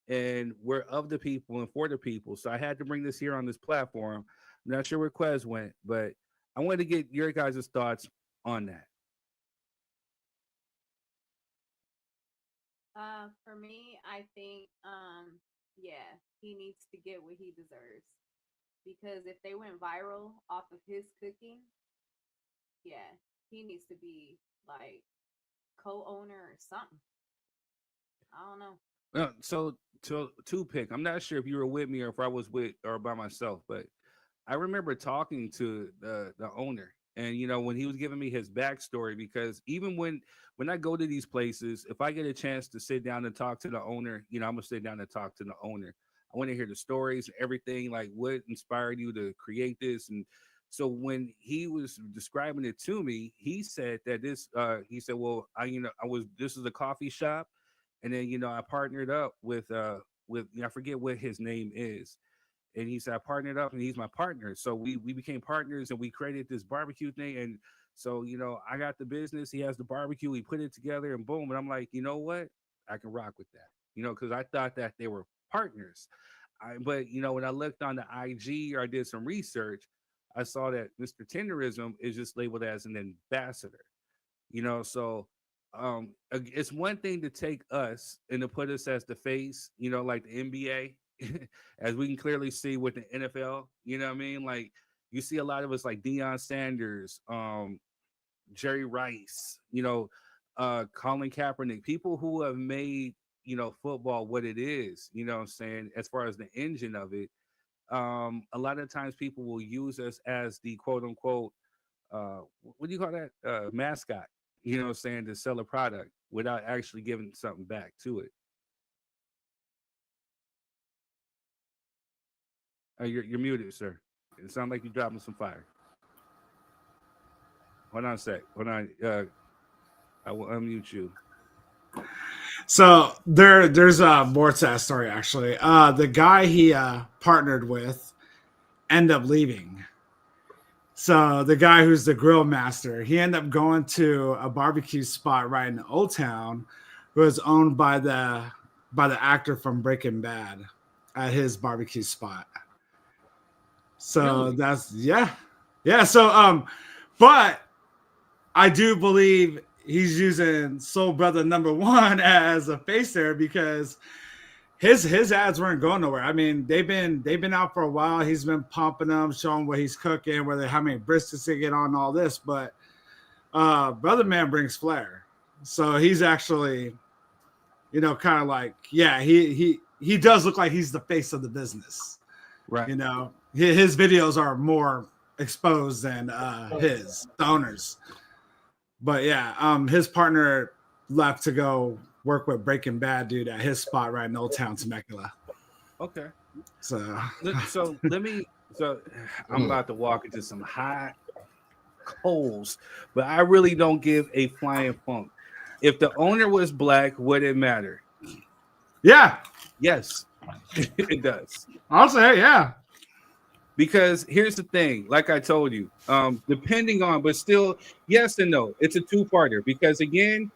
And we're of the people and for the people. So I had to bring this here on this platform. I'm not sure where Quez went, but I wanted to get your guys' thoughts on that. For me, I think, he needs to get what he deserves. Because if they went viral off of his cooking, he needs to be like co-owner or something. I don't know. So to pick, I'm not sure if you were with me or if I was with or by myself, but I remember talking to the owner, and when he was giving me his backstory, because even when I go to these places, if I get a chance to sit down and talk to the owner, I'm gonna sit down and talk to the owner. I want to hear the stories, everything, like what inspired you to create this. And so when he was describing it to me, he said that he said, well, this is a coffee shop. And then, I partnered up with I forget what his name is. And he said, I partnered up and he's my partner. So we became partners and we created this barbecue thing. And so, I got the business. He has the barbecue. We put it together and boom. And I'm like, you know what? I can rock with that, because I thought that they were partners. But when I looked on the IG or I did some research, I saw that Mr. Tenderism is just labeled as an ambassador, so it's one thing to take us and to put us as the face, like the NBA, as we can clearly see with the NFL, what I mean? Like you see a lot of us like Deion Sanders, Jerry Rice, Colin Kaepernick, people who have made, football what it is, what I'm saying, as far as the engine of it. A lot of times people will use us as the quote unquote, what do you call that? Mascot, what I'm saying, to sell a product without actually giving something back to it. You're muted, sir. It sounds like you're dropping some fire. Hold on a sec. Hold on. I will unmute you. So there's more to that story actually. The guy he partnered with ended up leaving. So the guy who's the grill master, he ended up going to a barbecue spot right in Old Town, who was owned by the actor from Breaking Bad at his barbecue spot. So Really? that's yeah. So but I do believe he's using Soul Brother #1 as a face there because his ads weren't going nowhere. I mean, they've been out for a while. He's been pumping them, showing what he's cooking, how many briskets they get on, all this. But Brother Man brings flair, so he's actually, kind of like, yeah, he does look like he's the face of the business, right? His videos are more exposed than the owners. But yeah, his partner left to go work with Breaking Bad dude at his spot right in Old Town Temecula. Okay. So I'm about to walk into some hot coals, but I really don't give a flying funk. If the owner was black, would it matter? Yeah. Yes, it does. I'll say, yeah. Because here's the thing, like I told you, depending on, but still, yes and no. It's a two-parter because again,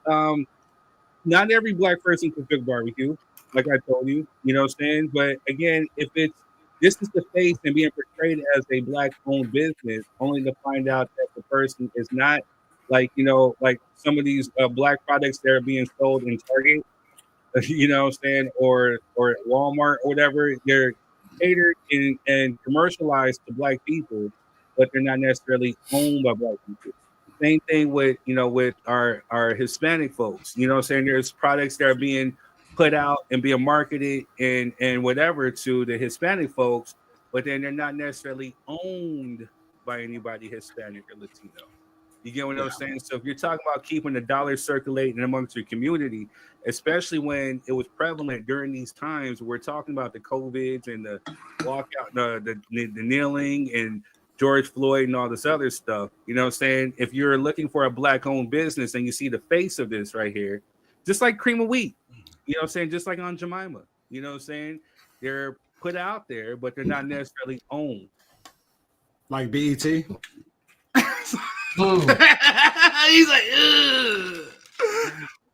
not every black person can cook barbecue, like I told you, you know what I'm saying? But again, if this is the face and being portrayed as a black-owned business, only to find out that the person is not like some of these black products that are being sold in Target, you know what I'm saying, or at Walmart or whatever, they're catered and commercialized to black people, but they're not necessarily owned by black people. Same thing with our Hispanic folks. You know what I'm saying? There's products that are being put out and being marketed and whatever to the Hispanic folks, but then they're not necessarily owned by anybody Hispanic or Latino. You get what I'm saying? So if you're talking about keeping the dollar circulating amongst your community, especially when it was prevalent during these times, we're talking about the COVIDs and the walkout, the kneeling and George Floyd and all this other stuff. You know what I'm saying? If you're looking for a black-owned business and you see the face of this right here, just like Cream of Wheat, you know what I'm saying? Just like Aunt Jemima, you know what I'm saying? They're put out there, but they're not necessarily owned. Like BET? He's like, ugh.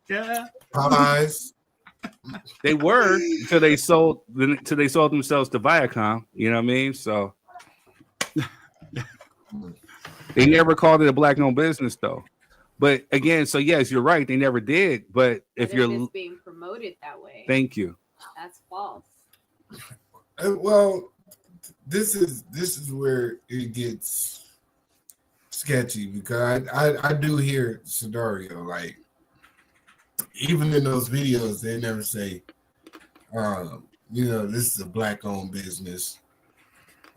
Yeah. Popeyes. They were until they sold themselves to Viacom. You know what I mean? So they never called it a black-owned business, though. But again, so yes, you're right. They never did. But if it's being promoted that way, thank you. That's false. Well, this is where it gets sketchy because I do hear scenario like even in those videos they never say this is a black-owned business.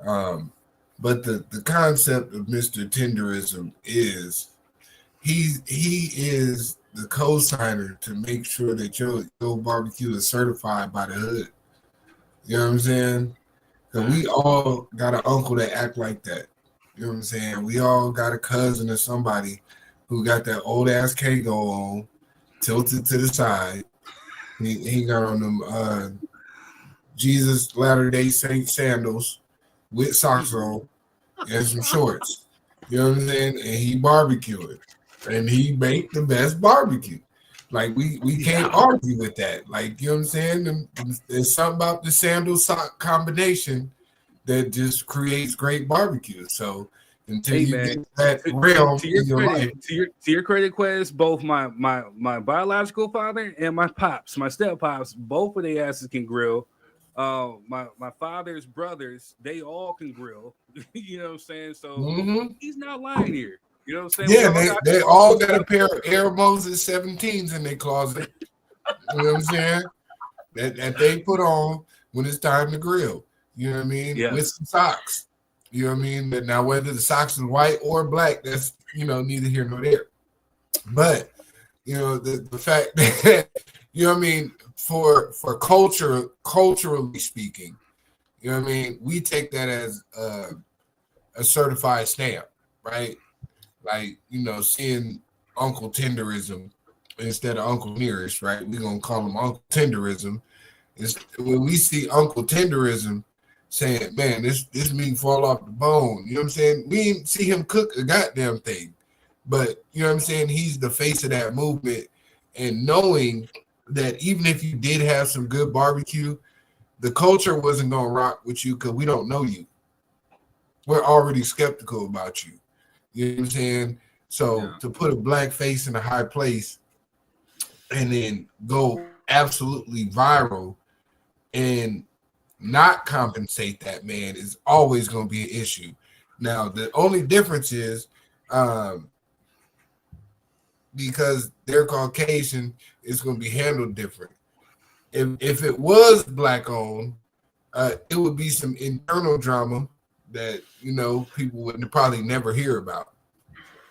But the concept of Mr. Tenderism is he is the co-signer to make sure that your barbecue is certified by the hood. You know what I'm saying? Because we all got an uncle that act like that. You know what I'm saying? We all got a cousin or somebody who got that old ass K-Go on, tilted to the side. He got on them Jesus Latter-day Saint sandals with socks on and some shorts. You know what I'm saying? And he barbecued. And he made the best barbecue. Like we can't argue with that. Like, you know what I'm saying? There's something about the sandal sock combination that just creates great barbecue. So until you get that realm in your life. To your credit, Quez, both my biological father and my pops, my step pops, both of their asses can grill. My father's brothers, they all can grill. You know what I'm saying? So he's not lying here. You know what I'm saying? Yeah, they all got a pair of Air Moses 17s in their closet. You know what I'm saying? That they put on when it's time to grill. You know what I mean? Yeah. With some socks. You know what I mean? But now whether the socks are white or black, that's neither here nor there. But the fact that you know what I mean, for culturally speaking, you know what I mean, we take that as a certified stamp, right? like, you know, seeing Uncle Tenderism instead of Uncle Nearest, right? We're gonna call him Uncle Tenderism. It's when we see Uncle Tenderism saying, man, this meat fall off the bone. You know what I'm saying? We didn't see him cook a goddamn thing. But you know what I'm saying? He's the face of that movement. And knowing that even if you did have some good barbecue, the culture wasn't gonna rock with you because we don't know you. We're already skeptical about you. You know what I'm saying? So to put a black face in a high place and then go absolutely viral and not compensate that man is always going to be an issue. Now, the only difference is because they're Caucasian, it's going to be handled different. If it was black owned, it would be some internal drama that, you know, people would probably never hear about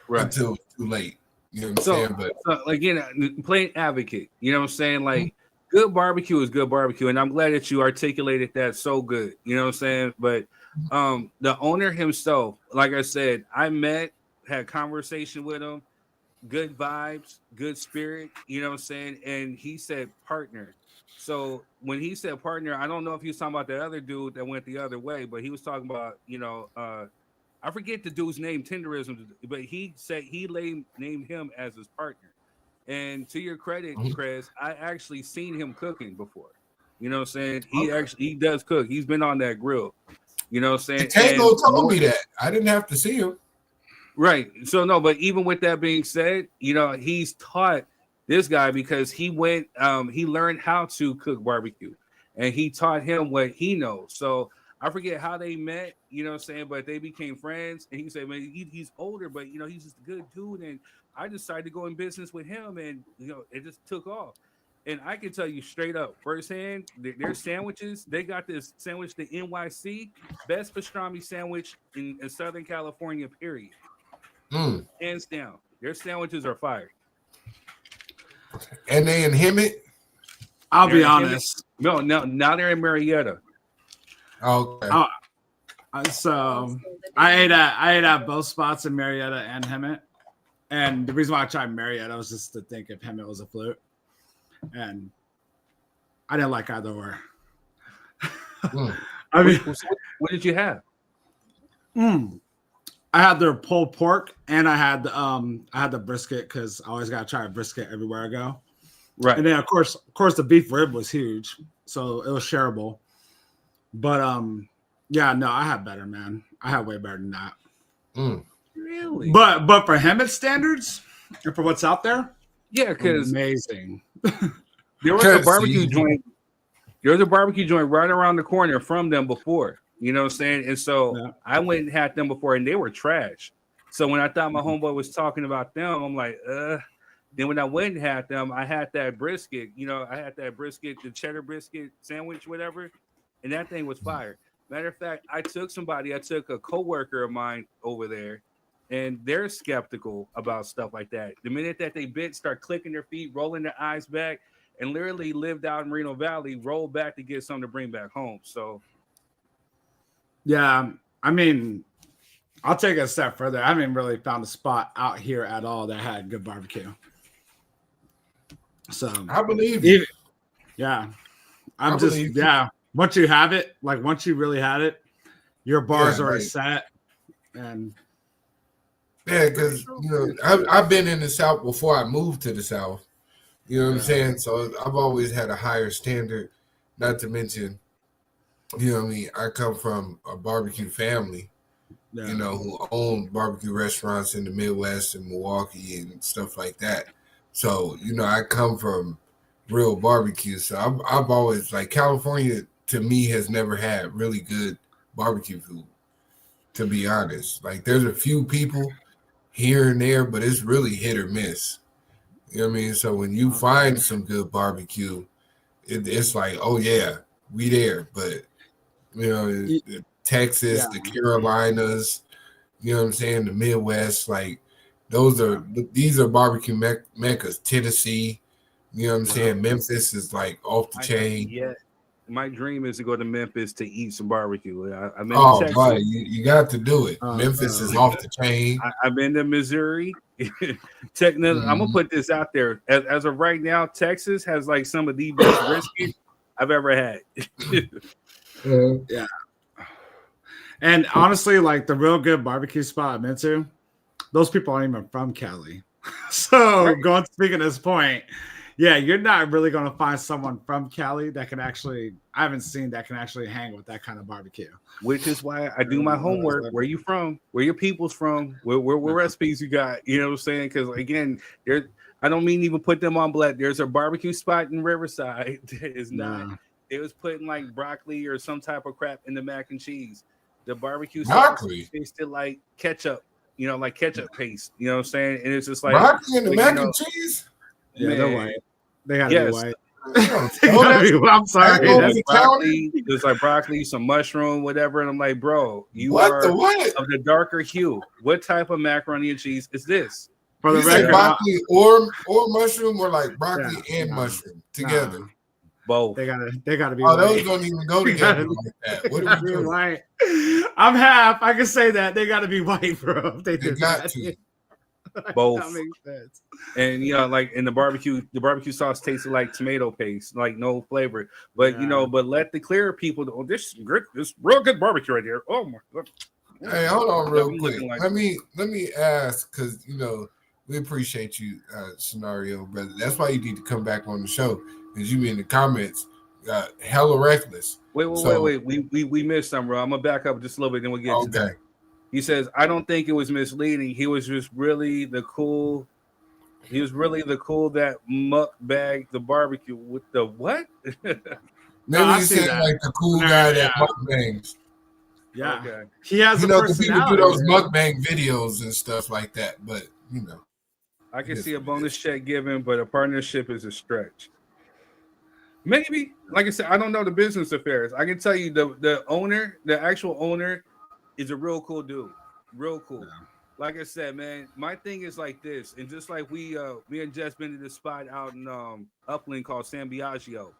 until it's too late. You know what I'm saying? But so again, playing advocate, you know what I'm saying? Like, good barbecue is good barbecue, and I'm glad that you articulated that so good. You know what I'm saying? But the owner himself, like I said, I had conversation with him, good vibes, good spirit. You know what I'm saying? And he said partner. So when he said partner, I don't know if he was talking about the other dude that went the other way, but he was talking about, you know, I forget the dude's name, Tenderism, but he said he named him as his partner. And to your credit, Chris, I actually seen him cooking before. You know what I'm saying? He does cook. He's been on that grill. You know what I'm saying? Tango told me that. I didn't have to see him. Right. So no, but even with that being said, you know, he's taught this guy because he went, he learned how to cook barbecue, and he taught him what he knows. So I forget how they met, you know what I'm saying, but they became friends. And he said, man, he's older, but you know, he's just a good dude. And I decided to go in business with him, and you know, it just took off. And I can tell you straight up, firsthand, their sandwiches, they got this sandwich, the NYC, best pastrami sandwich in Southern California, period. Hands down. Their sandwiches are fire. And they in Hemet? I'll be honest. No, now they're in Marietta. Okay. So I ate at both spots in Marietta and Hemet. And the reason why I tried Marietta was just to think if Hemet was a fluke. And I didn't like either or. I mean, what did you have? I had their pulled pork, and I had the brisket because I always gotta try a brisket everywhere I go. Right. And then of course the beef rib was huge, so it was shareable. But yeah, no, I had better, man. I had way better than that. Really? But for Hemet standards, and for what's out there, yeah, because amazing. There was a barbecue joint. There was a barbecue joint right around the corner from them before. You know what I'm saying? And so I went and had them before, and they were trash. So when I thought my homeboy was talking about them, I'm like, Then when I went and had them, I had that brisket. You know, I had that brisket, the cheddar brisket sandwich, whatever, and that thing was fire. Matter of fact, I took a coworker of mine over there, and they're skeptical about stuff like that. The minute that they start clicking their feet, rolling their eyes back, and literally lived out in Reno Valley, rolled back to get something to bring back home. So, yeah, I mean, I'll take it a step further. I haven't really found a spot out here at all that had good barbecue. So I believe you. Yeah, once you have it, like once you really had it, your bar's already set. And yeah, because you know, I've been in the South before I moved to the South. You know what I'm saying? So I've always had a higher standard. Not to mention, you know what I mean? I come from a barbecue family, you know, who own barbecue restaurants in the Midwest and Milwaukee and stuff like that. So, you know, I come from real barbecue. So I've always, like, California to me has never had really good barbecue food, to be honest. Like, there's a few people here and there, but it's really hit or miss. You know what I mean? So when you find some good barbecue, it's like, oh yeah, we there. But you know, Texas, the Carolinas, you know what I'm saying, the Midwest, like these are barbecue meccas. Tennessee, you know what I'm saying? Memphis is like off the chain. my dream is to go to Memphis to eat some barbecue. I've been Oh, to Texas. boy, you got to do it. Memphis is off the chain. I've been to Missouri. I'm gonna put this out there. As of right now, Texas has like some of the best brisket I've ever had. Yeah. And honestly, like the real good barbecue spot I'm into, those people aren't even from Cali. So speaking of this point, yeah, you're not really going to find someone from Cali that can actually, I haven't seen that can actually hang with that kind of barbecue. Which is why I do my homework. Where you from? Where your people's from? Where recipes you got? You know what I'm saying? Because again, I don't mean even put them on blood. There's a barbecue spot in Riverside that is not. It was putting like broccoli or some type of crap in the mac and cheese. The barbecue sauce tasted like ketchup, like ketchup paste. You know what I'm saying? And it's just like broccoli in the mac and cheese. Yeah, they're white. They gotta be white. I'm sorry. There's like broccoli, some mushroom, whatever. And I'm like, bro, you are of the darker hue. What type of macaroni and cheese is this? For the record, broccoli or mushroom, or like broccoli and mushroom together. Both. They gotta be. Oh, those don't even go together like that. What are we doing? White. I'm half. I can say that they gotta be white, bro. They got to. Both. That makes sense. And like in the barbecue sauce tasted like tomato paste, like no flavor. But but let the clear people know this real good barbecue right here. Oh my god. Hey, hold on real quick. Let me ask, because we appreciate you, Scenario brother. That's why you need to come back on the show, because you be in the comments hella reckless. Wait. We missed some, bro. I'm gonna back up just a little bit, then we'll get to that. He says, I don't think it was misleading. He was just really the cool. He was really the cool that muck bag the barbecue with the what? Maybe you said like the cool guy that mukbangs. Yeah, okay. He has a personality. People do those mukbang videos and stuff like that, but I can see a bonus check given, but a partnership is a stretch. Maybe, like I said, I don't know the business affairs. I can tell you the owner, the actual owner, is a real cool dude. Real cool. Yeah. Like I said, man, my thing is like this, and just like we had just been to this spot out in Upland called San Biagio.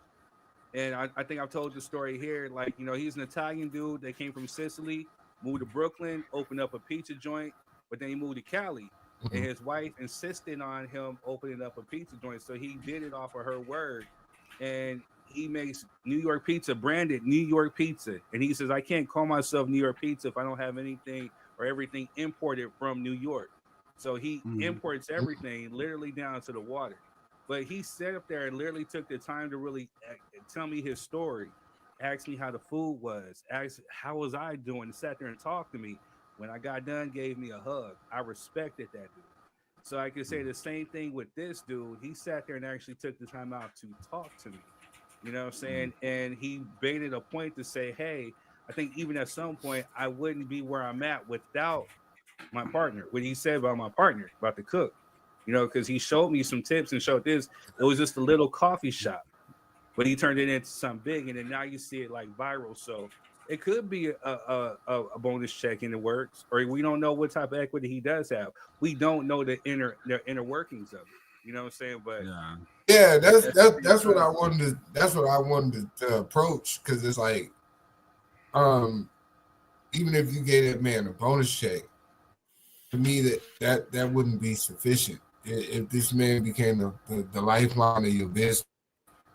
And I think I've told the story here. Like, he's an Italian dude that came from Sicily, moved to Brooklyn, opened up a pizza joint, but then he moved to Cali. Mm-hmm. And his wife insisted on him opening up a pizza joint. So he did it off of her word. And he makes New York pizza, branded New York pizza. And he says, I can't call myself New York pizza if I don't have anything or everything imported from New York. So he imports everything literally down to the water. But he sat up there and literally took the time to really tell me his story, asked me how the food was, asked how was I doing, and sat there and talked to me. When I got done, gave me a hug. I respected that dude. So I can say the same thing with this dude. He sat there and actually took the time out to talk to me. You know what I'm saying? And he made it a point to say, hey, I think even at some point, I wouldn't be where I'm at without my partner. What he said about my partner, about the cook, because he showed me some tips and showed this. It was just a little coffee shop, but he turned it into something big. And then now you see it like viral. So it could be a bonus check in the works, or we don't know what type of equity he does have. We don't know the inner workings of it. You know what I'm saying? But yeah, that's what I wanted to. That's what I wanted to approach, because it's like, even if you gave that man a bonus check, to me that wouldn't be sufficient. If this man became the lifeline of your business,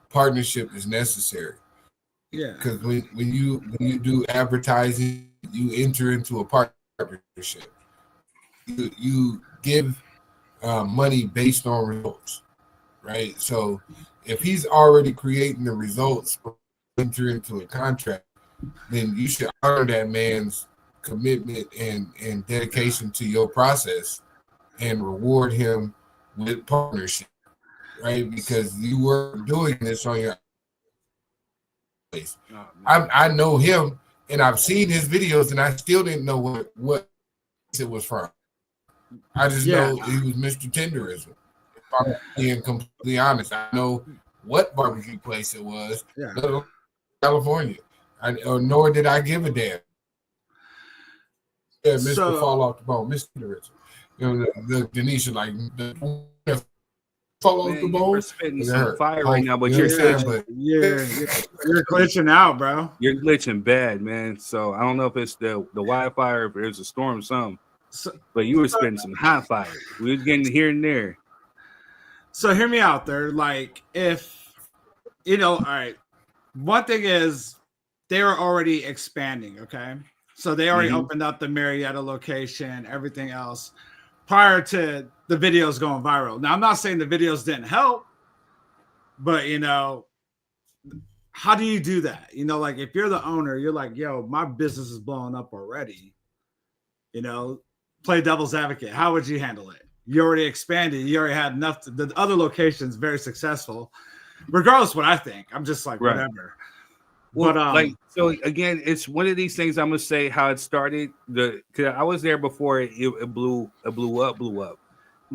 partnership is necessary. Yeah, because when you do advertising, you enter into a partnership. You give money based on results, right? So if he's already creating the results, enter into a contract, then you should honor that man's commitment and dedication to your process and reward him with partnership, right? Because you were doing this on your place. I know him, and I've seen his videos, and I still didn't know what it was from. I just know he was Mr. Tenderism. If I'm being completely honest, I know what barbecue place it was. California. Nor did I give a damn. Yeah, Mr. Fall Off the Bone, Mr. Tenderism. The Denisha, like fall off Man, the you bone. were spitting It some hurt. fire right now, but You you're understand? glitching. But You're glitching out, bro. You're glitching bad, man. So I don't know if it's the Wi-Fi or if there's a storm, or something. But you were spitting some hot fire. We was getting here and there. So hear me out there. Like, if all right. One thing is they were already expanding. Okay, so they already opened up the Marietta location, everything else, prior to the videos going viral. Now, I'm not saying the videos didn't help, but how do you do that? Like, if you're the owner, you're like, yo, my business is blowing up already. Play devil's advocate. How would you handle it? You already expanded. You already had enough. The other locations very successful. Regardless of what I think, I'm just like, whatever. Well, But so again, it's one of these things. I'm gonna say how it started. Cause I was there before it blew up.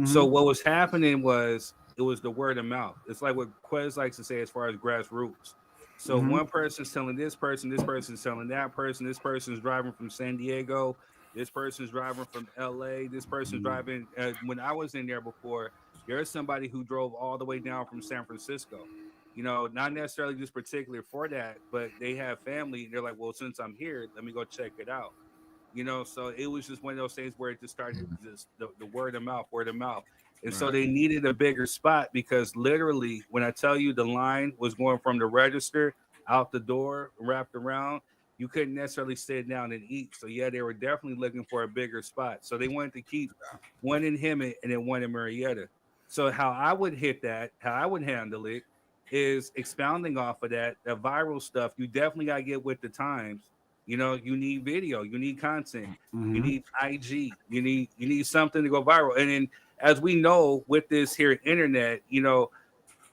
So what was happening was it was the word of mouth. It's like what Quez likes to say as far as grassroots. So one person's telling this person's telling that person. This person's driving from San Diego. This person's driving from LA. This person's driving. When I was in there before, there's somebody who drove all the way down from San Francisco. Not necessarily just particular for that, but they have family. And they're like, well, since I'm here, let me go check it out. So it was just one of those things where it just started just the word of mouth. And so they needed a bigger spot because literally when I tell you the line was going from the register out the door, wrapped around, you couldn't necessarily sit down and eat. So yeah, they were definitely looking for a bigger spot. So they wanted to keep one in Hemet and then one in Marietta. So how I would how I would handle it is expounding off of that viral stuff. You definitely got to get with the times. You need video, you need content, you need IG, you need something to go viral. And then as we know with this here internet,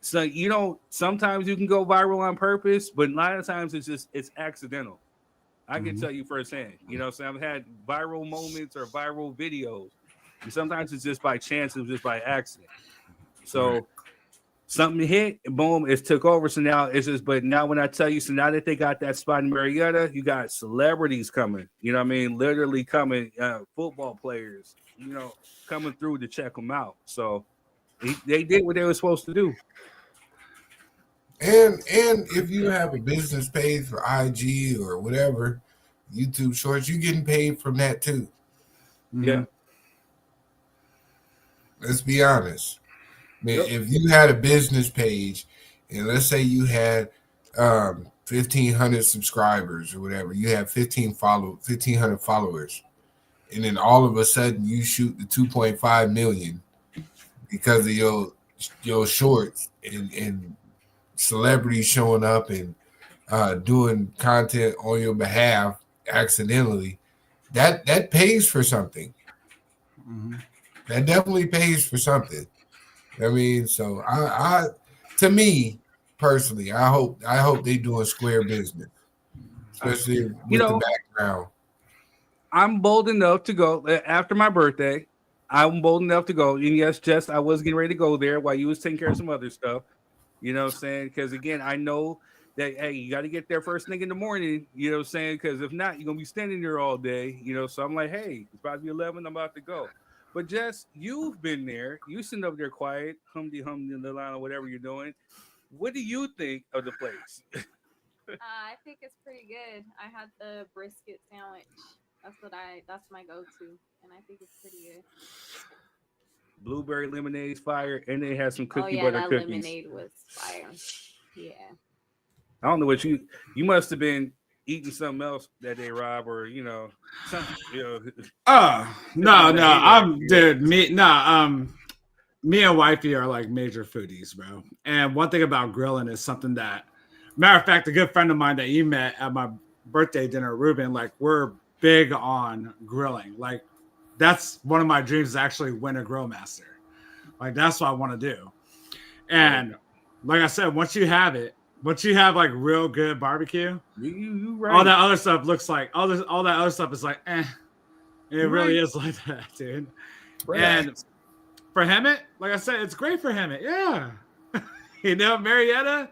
so sometimes you can go viral on purpose, but a lot of times it's accidental. I can tell you firsthand, so I've had viral moments or viral videos. And sometimes it's just by chance, it's just by accident. So something hit, boom, it took over. So now it's just, but now when I tell you, so now that they got that spot in Marietta, you got celebrities coming, literally coming, football players, coming through to check them out. So they did what they were supposed to do. And if you have a business page for IG or whatever, YouTube Shorts, you're getting paid from that too. Yeah. Let's be honest. I mean, if you had a business page and let's say you had 1,500 subscribers or whatever, you have 1,500 followers, and then all of a sudden you shoot the 2.5 million because of your shorts and celebrities showing up and doing content on your behalf accidentally, that pays for something. That definitely pays for something. I mean, so I to me personally, I hope they doing square business, especially with the background. I'm bold enough to go after my birthday. I'm bold enough to go. And yes, Jess, I was getting ready to go there while you was taking care of some other stuff. You know what I'm saying? Because again, I know that hey, you got to get there first thing in the morning. You know what I'm saying? Because if not, you're gonna be standing there all day. So I'm like, hey, it's about to be 11. I'm about to go. But Jess, you've been there. You sitting up there quiet, humdy in the line or whatever you're doing. What do you think of the place? I think it's pretty good. I had the brisket sandwich. That's my go-to, and I think it's pretty good. Blueberry lemonade's fire, and they had some cookie butter that cookies. Lemonade was fire. Yeah. I don't know what you must have been eating something else that day, Rob, or something. No, I'm dude. Me and wifey are like major foodies, bro. And one thing about grilling is something that, matter of fact, a good friend of mine that you met at my birthday dinner, Ruben, like we're big on grilling. Like that's one of my dreams is actually win a grill master. Like that's what I want to do. And like I said, once you have like real good barbecue, you right. all that other stuff looks like all that other stuff is like eh. And it really is like that, dude. Right. And for Hemet, like I said, it's great for Hemet. Yeah. Marietta,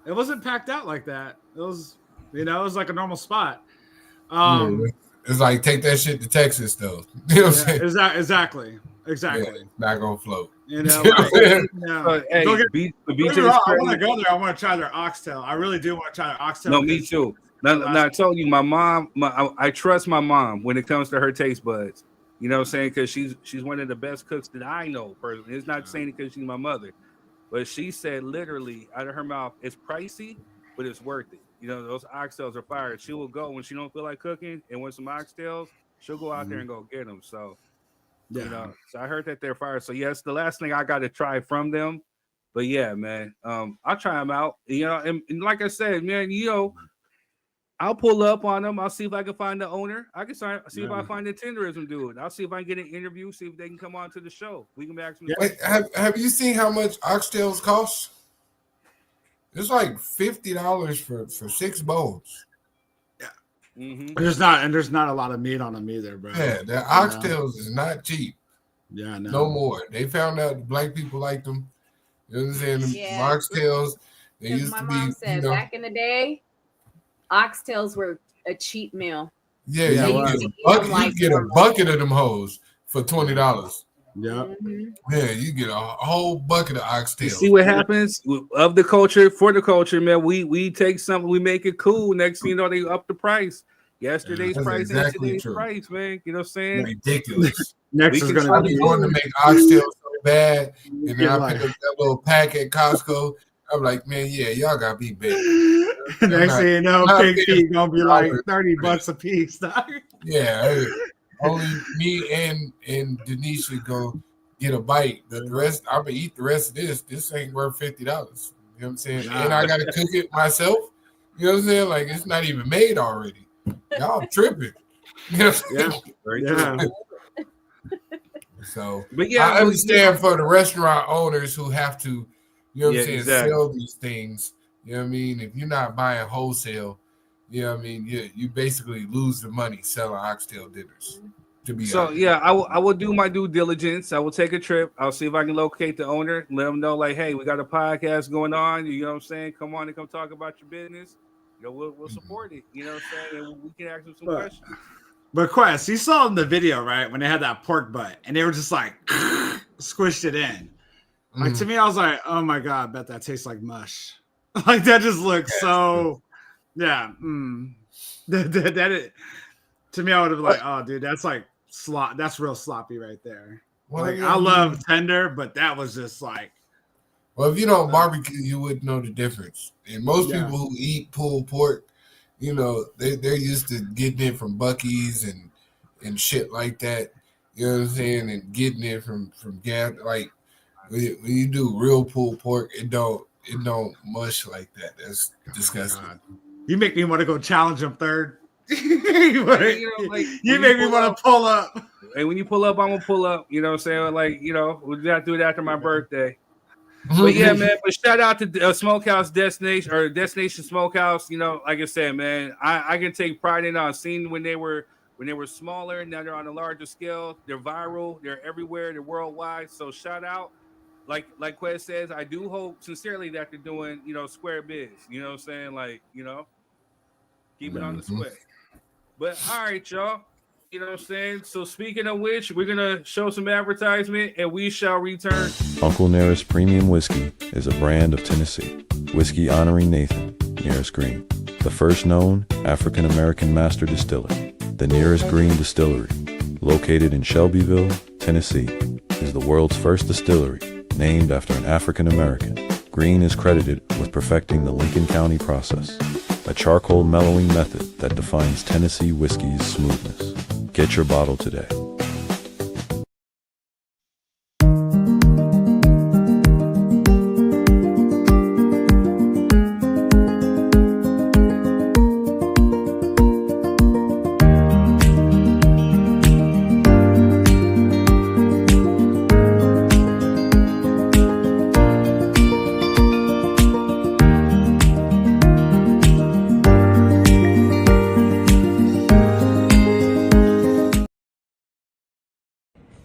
it wasn't packed out like that. It was, it was like a normal spot. It's like take that shit to Texas though. You know what I'm saying? Exactly. Yeah, not gonna float. You know, like, hey, don't get be don't to get me this wrong, I want to credit. go there. I want to try their oxtail. I really do want to try their oxtail. No, me too. Now, I told you, my mom. I trust my mom when it comes to her taste buds. You know what I'm saying? Because she's one of the best cooks that I know personally. It's not saying it because she's my mother, but she said literally out of her mouth, it's pricey, but it's worth it. You know, those oxtails are fire. She will go when she don't feel like cooking and want some oxtails. She'll go out there and go get them. So, you know, so I heard that they're fire. So yes, the last thing I got to try from them. But yeah, man, I'll try them out. You know, and like I said, man, you know, I'll pull up on them. I'll see if I can find the owner. I can see if I find the Tenderism dude. I'll see if I can get an interview. See if they can come on to the show. We can ask them. Have you seen how much oxtails cost? It's like $50 for 6 bowls. Yeah, there's not a lot of meat on them either, bro. Yeah, the oxtails is not cheap. Yeah, no more. They found out black people like them. You know what I'm saying? Yeah. Oxtails. They Because used my to mom be, said you know, back in the day, oxtails were a cheap meal. yeah, They you used get, to a eat bucket, them you like get a bucket of them hoes for $20. Yeah. Yeah, you get a whole bucket of oxtails. You see what happens of the culture for the culture, man. We take something, we make it cool. Next thing you know, they up the price. Yesterday's That's price exactly and today's true. price, man. You know what I'm saying? Ridiculous. Next We is can going try to I be be wanting to make oxtails so bad, and then Get I like- pick up that little pack at Costco. I'm like, man, yeah, y'all got me big. Next thing you know, I'm not pig paying feet gonna be like $50. $30 a piece. Dog. Yeah, only me and Denisha go get a bite. The rest, I'm gonna eat the rest of this. This ain't worth $50. You know what I'm saying? And I gotta cook it myself. You know what I'm saying? Like it's not even made already. Y'all tripping. You know what I'm saying? Yeah. So, but yeah, I understand for the restaurant owners who have to, you know what I'm saying, exactly. sell these things. You know what I mean? If you're not buying wholesale, you know what I mean, you basically lose the money selling oxtail dinners. To be So honest. yeah, I will do my due diligence. I will take a trip. I'll see if I can locate the owner. Let them know, like, hey, we got a podcast going on. You know what I'm saying? Come on and come talk about your business. You know, we'll support it. You know what I'm saying? And we can ask them some questions. But Quest, you saw in the video, right, when they had that pork butt and they were just like squished it in. Like to me, I was like, oh my god, I bet that tastes like mush. Like that just looks so yeah. That to me, I would have been like, oh dude, that's like slop, that's real sloppy right there. Well, like yeah, I love tender, but that was just like, well, if you don't barbecue, you wouldn't know the difference. And most Yeah. people who eat pulled pork, you know, they're used to getting it from Buc-ee's and shit like that. You know what I'm saying? And getting it from gas. Like when you do real pulled pork, it don't mush like that. That's disgusting. you make me want to go challenge him third. You know, like, You when make me pull want up- to pull up. And when you pull up, I'm gonna pull up. You know what I'm saying? Like, you know, we'll have to do it after my birthday. But yeah, man. But shout out to Smokehouse Destination or Destination Smokehouse. You know, like I said, man, I can take pride in on seeing when they were smaller. Now they're on a larger scale. They're viral. They're everywhere. They're worldwide. So shout out. Like Quest says, I do hope sincerely that they're doing, you know, square biz. You know what I'm saying? Like, you know, keep it on the square. But all right, y'all. You know what I'm saying? So speaking of which, we're gonna show some advertisement and we shall return. Uncle Nearest Premium Whiskey is a brand of Tennessee. Whiskey honoring Nathan, Nearest Green, the first known African American master distiller. The Nearest Green Distillery, located in Shelbyville, Tennessee, is the world's first distillery named after an African American. Green is credited with perfecting the Lincoln County process, a charcoal mellowing method that defines Tennessee whiskey's smoothness. Get your bottle today.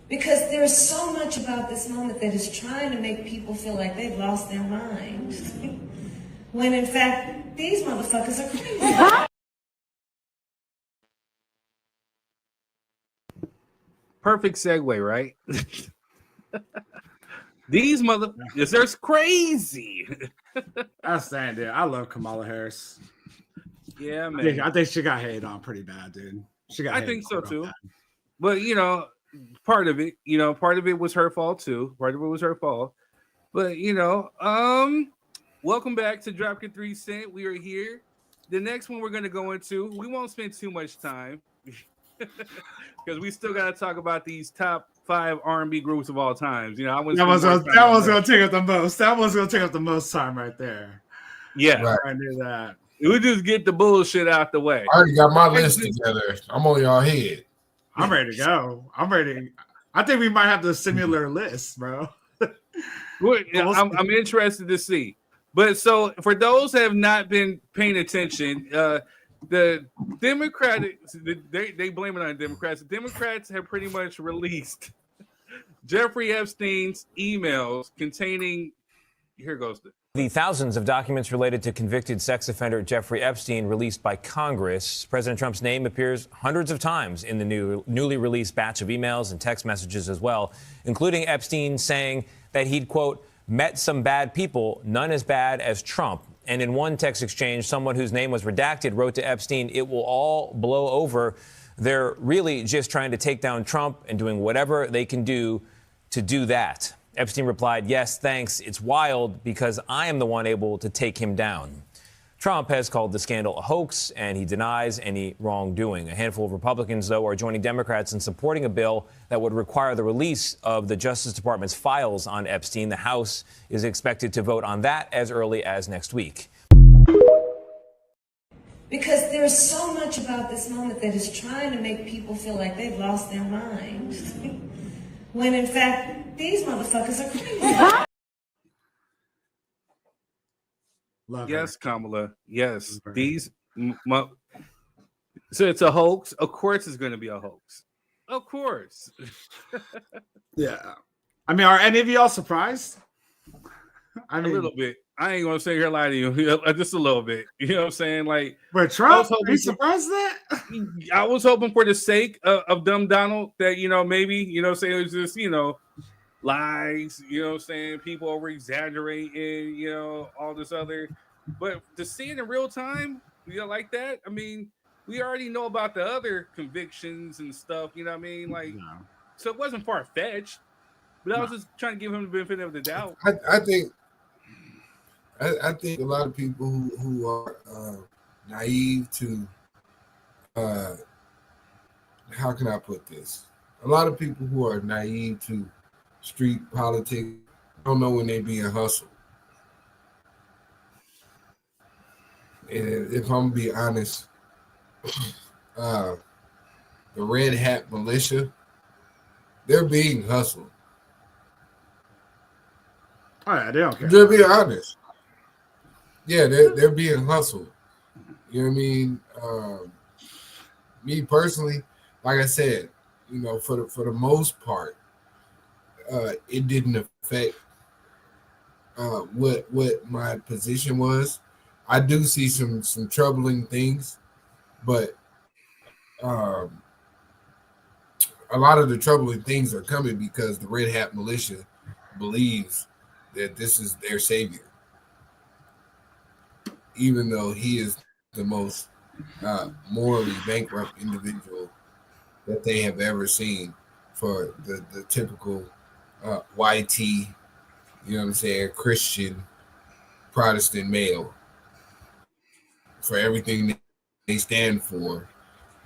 Because there's so much about this moment that is trying to make people feel like they've lost their mind. When in fact, these motherfuckers are crazy. Perfect segue, right? These they're crazy. I stand there. I love Kamala Harris. Yeah, man. I think she got hated on pretty bad, dude. I think so too. But part of it was her fault too. Part of it was her fault. But welcome back to Dropkick 3 Cent. We are here. The next one we're gonna go into, we won't spend too much time because we still gotta talk about these top 5 R&B groups of all times. That was gonna take up the most. That was gonna take up the most time right there. Yeah, Right. I knew that. We just get the bullshit out the way. I already got my list together. I'm on y'all head. I'm ready to go. I'm ready. I think we might have the similar list, bro. I'm interested to see. But so for those that have not been paying attention, the Democrats, they blame it on the Democrats. The Democrats have pretty much released Jeffrey Epstein's emails containing, here goes the thousands of documents related to convicted sex offender Jeffrey Epstein released by Congress. President Trump's name appears hundreds of times in the newly released batch of emails and text messages as well, including Epstein saying that he'd, quote, met some bad people, none as bad as Trump. And in one text exchange, someone whose name was redacted wrote to Epstein, it will all blow over. They're really just trying to take down Trump and doing whatever they can do to do that. Epstein replied, yes, thanks. It's wild because I am the one able to take him down. Trump has called the scandal a hoax, and he denies any wrongdoing. A handful of Republicans, though, are joining Democrats in supporting a bill that would require the release of the Justice Department's files on Epstein. The House is expected to vote on that as early as next week. Because there's so much about this moment that is trying to make people feel like they've lost their mind. When in fact, these motherfuckers are crazy. Yes, Kamala. Yes. So it's a hoax. Of course it's going to be a hoax. Of course. Yeah. I mean, are any of y'all surprised? A little bit. I ain't going to sit here and lie to you. Just a little bit. You know what I'm saying? Like, but Trump, are you surprised that? I was hoping for the sake of dumb Donald that, maybe, say it was just, lies, what I'm saying? People over exaggerating, all this other. But to see it in real time, like that, I mean, we already know about the other convictions and stuff, you know what I mean? Like, so it wasn't far fetched, but I was just trying to give him the benefit of the doubt. I think a lot of people who are naive to, how can I put this? A lot of people who are naive to street politics don't know when they being hustled. And if I'm gonna be honest, the red hat militia, they're being hustled. Oh yeah, they don't care. Just be honest. Yeah, they're being hustled. You know what I mean? Me personally, like I said, for the most part, it didn't affect what my position was. I do see some troubling things, but a lot of the troubling things are coming because the Red Hat militia believes that this is their savior, even though he is the most morally bankrupt individual that they have ever seen for the typical YT, you know what I'm saying, Christian Protestant male. For everything they stand for,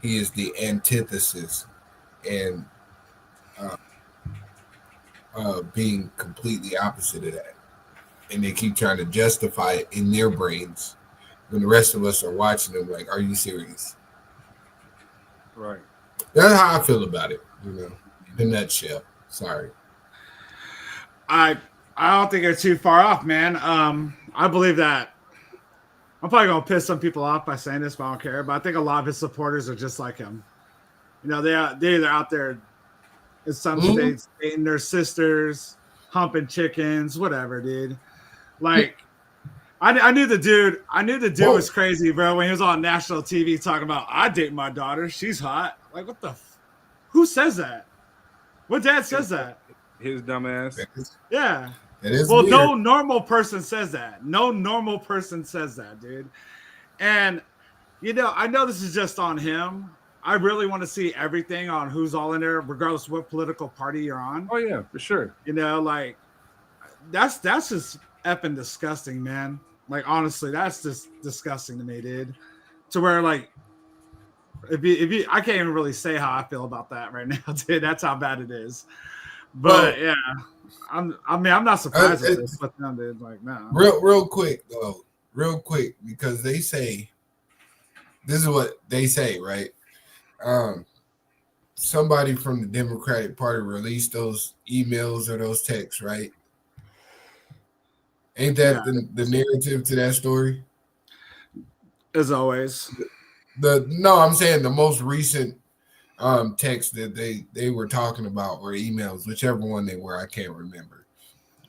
he is the antithesis and being completely opposite of that. And they keep trying to justify it in their brains when the rest of us are watching them like, are you serious? Right. That's how I feel about it, in a nutshell. Sorry. I don't think it's too far off, man. I believe that I'm probably gonna piss some people off by saying this, but I don't care. But I think a lot of his supporters are just like him. They're either out there in some states dating their sisters, humping chickens, whatever, dude. Like, I knew the dude. I knew the dude was crazy, bro. When he was on national TV talking about, I date my daughter, she's hot. Like, what the? Who says that? What dad says that? His dumbass. Yeah. It is well, weird. no normal person says that. No normal person says that, dude. And I know this is just on him. I really want to see everything on who's all in there, regardless of what political party you're on. Oh yeah, for sure. Like that's just effing disgusting, man. Like honestly, that's just disgusting to me, dude. To where like if you I can't even really say how I feel about that right now, dude. That's how bad it is. But yeah, I'm not surprised at this with them, dude. Like, no. Real quick though, because they say this is what they say, right? Somebody from the Democratic Party released those emails or those texts, right? Ain't that the narrative to that story? As always. I'm saying the most recent text that they were talking about, or emails, whichever one they were, I can't remember.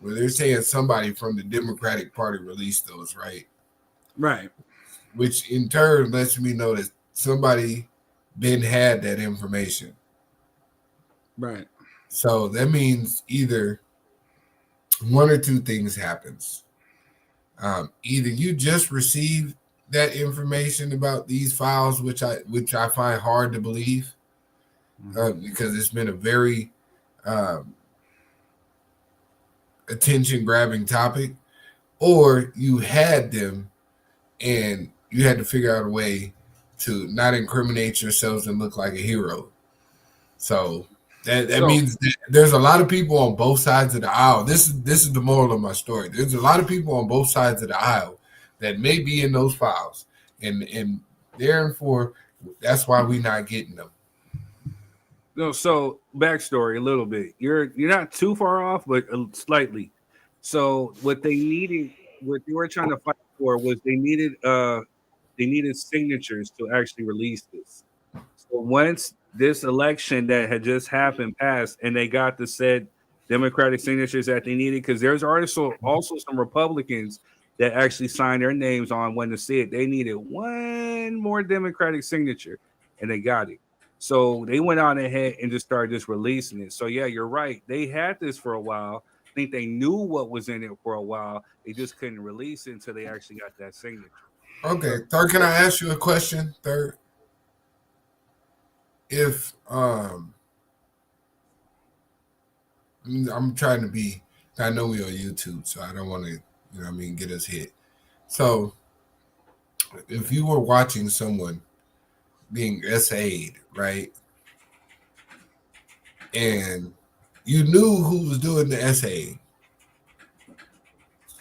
Where they're saying somebody from the Democratic Party released those, right? Right. Which in turn lets me know that somebody had that information. Right. So that means either one or two things happens. Either you just received that information about these files, which I find hard to believe, because it's been a very attention-grabbing topic, or you had them and you had to figure out a way to not incriminate yourselves and look like a hero. So that means that there's a lot of people on both sides of the aisle. This is the moral of my story. There's a lot of people on both sides of the aisle that may be in those files, and therefore that's why we're not getting them. No, so backstory a little bit. You're not too far off, but slightly. So what they were trying to fight for was they needed signatures to actually release this. So once this election that had just happened passed, and they got the said Democratic signatures that they needed, because there's also some Republicans that actually signed their names on when to see it. They needed one more Democratic signature, and they got it. So they went on ahead and just started just releasing it. So yeah, you're right. They had this for a while. I think they knew what was in it for a while. They just couldn't release it until they actually got that signature. Okay, Third, can I ask you a question, Third? If I'm trying to be, I know we're on YouTube, so I don't want to, get us hit. So if you were watching someone being SA'd, right? And you knew who was doing the SA,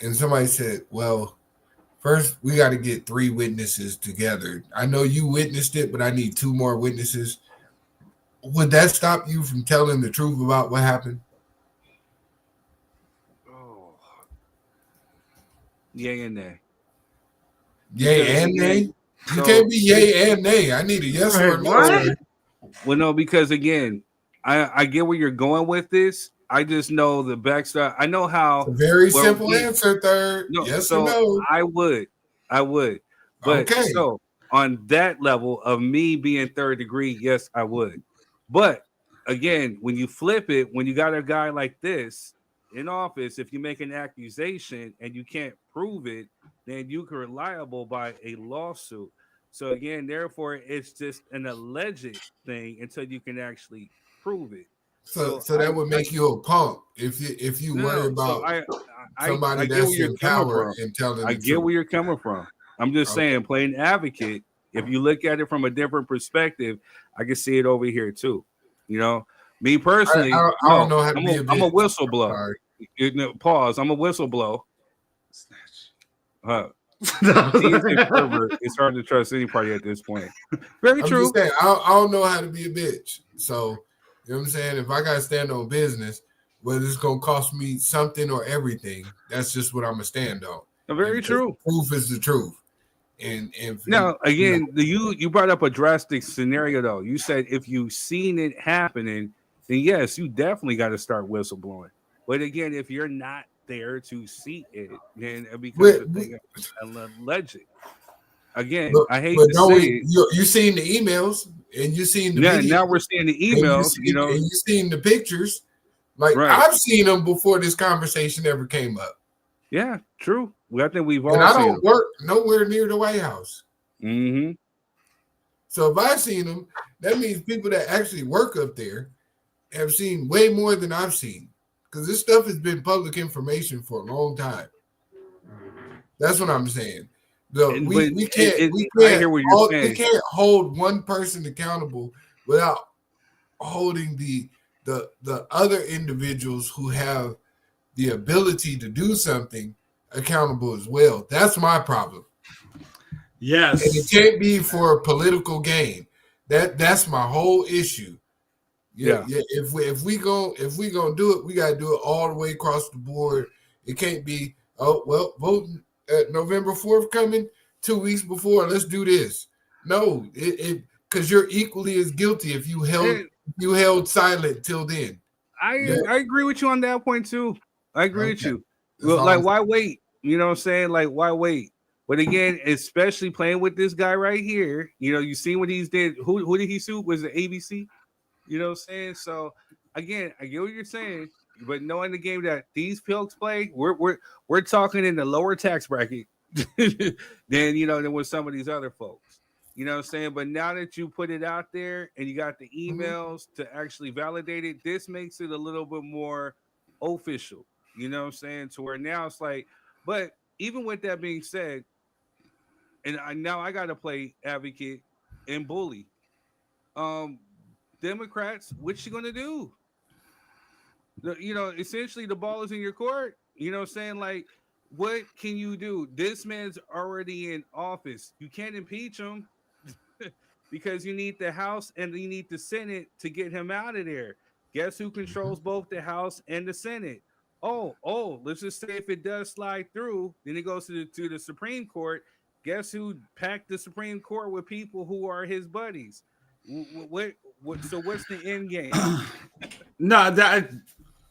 and somebody said, well, first we got to get 3 witnesses together. I know you witnessed it, but I need 2 more witnesses. Would that stop you from telling the truth about what happened? Oh. Yay and nay. Yay and nay? You can't be yay and nay. I need a yes or a no. Well, no, because again, I get where you're going with this. I just know the backstory. I know how. It's a very simple answer, Third. No, yes so or no? I would. But okay. So on that level of me being third degree, yes, I would. But again, when you flip it, when you got a guy like this in office, if you make an accusation and you can't prove it, then you can liable by a lawsuit. So again, therefore, it's just an alleged thing until you can actually prove it. So that would make you a punk if you worry about somebody that's in power and telling the truth. I get where you're coming from. I'm just saying, playing advocate. If you look at it from a different perspective, I can see it over here too. Me personally, I don't know how to be I'm a whistleblower. Pause. I'm a whistleblower. It's hard to trust any party at this point. Very true. Just saying, I don't know how to be a bitch. So, you know what I'm saying? If I got to stand on business, whether it's going to cost me something or everything, that's just what I'm going to stand on. Very true. The proof is the truth. And now, again, you brought up a drastic scenario, though. You said if you've seen it happening, then yes, you definitely got to start whistleblowing. But again, if you're not there to see it, then it becomes a thing alleged. Again, I hate to say it. You seen the emails and you seen the now we're seeing the emails, and you seen the pictures. Like Right. I've seen them before this conversation ever came up. Yeah, true. Well, I think we've all And I seen don't work nowhere near the White House. them. So if I've seen them, that means people that actually work up there have seen way more than I've seen. Because this stuff has been public information for a long time. That's what I'm saying. So we can't I hear what you're saying. we can't hold one person accountable without holding the other individuals who have the ability to do something accountable as well. That's my problem. Yes. And it can't be for a political gain. That's my whole issue. Yeah. If we gonna do it, we gotta do it all the way across the board. It can't be, oh well, voting at November 4th coming 2 weeks before. Let's do this. No, it because you're equally as guilty if you held silent till then. I agree with you on that point too. I agree with you. That's Well, like, all. why wait? You know what I'm saying? Like, why wait? But again, especially playing with this guy right here, you know, you see what he's did. Who did he sue? Was it ABC? You know what I'm saying? So again, I get what you're saying, but knowing the game that these folks play, we're talking in the lower tax bracket than than with some of these other folks. You know what I'm saying? But now that you put it out there and you got the emails to actually validate it, this makes it a little bit more official. You know what I'm saying? To where now it's like, but even with that being said, and now I got to play advocate and bully. Democrats, what you gonna do? Essentially the ball is in your court. You know what I'm saying? Like, what can you do? This man's already in office. You can't impeach him because you need the House and you need the Senate to get him out of there. Guess who controls both the House and the Senate? Oh, let's just say if it does slide through, then it goes to the Supreme Court. Guess who packed the Supreme Court with people who are his buddies? So what's the end game?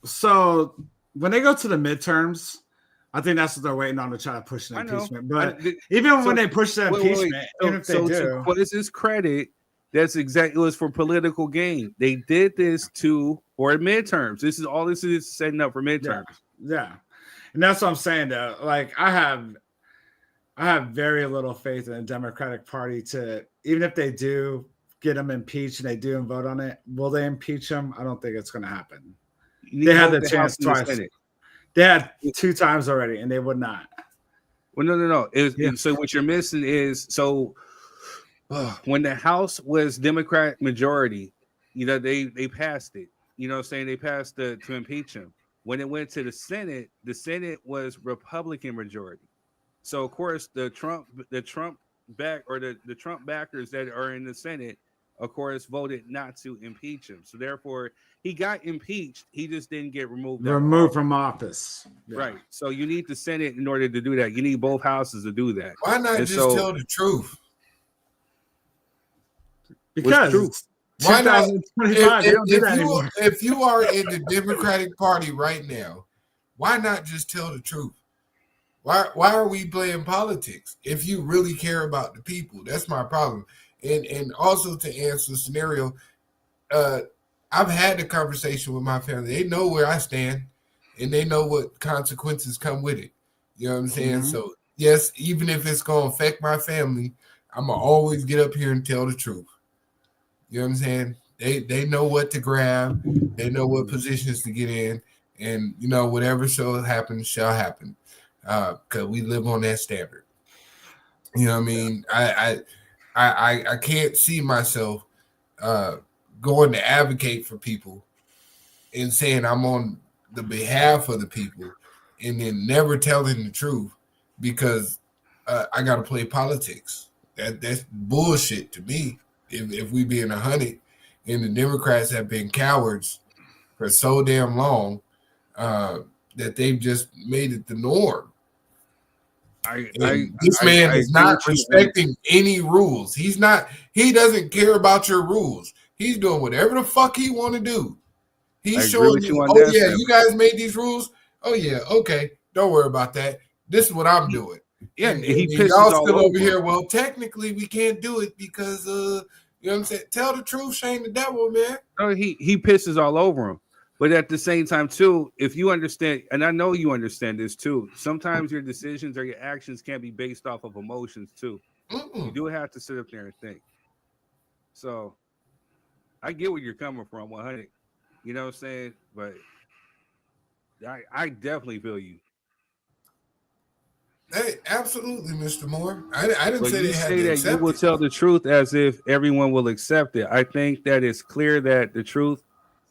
So when they go to the midterms, I think that's what they're waiting on to try to push an impeachment. But even when they push the impeachment, even if they do, to Quiz's credit, that's exactly, it was for political gain. They did this for midterms. This is setting up for midterms. Yeah. And that's what I'm saying though. Like I have very little faith in the Democratic Party to, even if they do get him impeached and they do and vote on it, will they impeach him? I don't think it's going to happen. They had the chance twice. They had 2 times already, and they would not. Well, no. So what you're missing is when the House was Democrat majority, they passed it. You know what I'm saying? They passed to impeach him. When it went to the Senate was Republican majority. So of course the Trump backers that are in the Senate, of course, voted not to impeach him. So therefore, he got impeached. He just didn't get removed from office. Yeah. Right. So you need the Senate in order to do that. You need both houses to do that. Why not tell the truth? Because why not? 2025, they don't do that anymore. If you are in the Democratic Party right now, why not just tell the truth? Why are we playing politics? If you really care about the people, that's my problem. And also to answer the scenario, I've had the conversation with my family. They know where I stand, and they know what consequences come with it. You know what I'm saying? Mm-hmm. So yes, even if it's gonna affect my family, I'm gonna always get up here and tell the truth. You know what I'm saying? They know what to grab. They know what positions to get in, and whatever shall happen shall happen. Because we live on that standard. You know what I mean? I can't see myself going to advocate for people and saying I'm on the behalf of the people and then never telling the truth because I got to play politics. That's bullshit to me. If we being 100 and the Democrats have been cowards for so damn long that they've just made it the norm. This man is not respecting any rules. He doesn't care about your rules. He's doing whatever the fuck he want to do. He's showing you, you guys made these rules. Oh yeah, okay. Don't worry about that. This is what I'm doing. Yeah, and he pisses y'all all still over him. here. Well, technically we can't do it because you know what I'm saying? Tell the truth, shame the devil, man. No, he pisses all over him. But at the same time, too, if you understand, and I know you understand this too, sometimes your decisions or your actions can't be based off of emotions too. You do have to sit up there and think. So I get where you're coming from, 100. You know what I'm saying? But I definitely feel you. Hey, absolutely, Mr. Moore. I didn't But say you they had say to that you accept will it. tell the truth as if everyone will accept it. I think that it's clear that the truth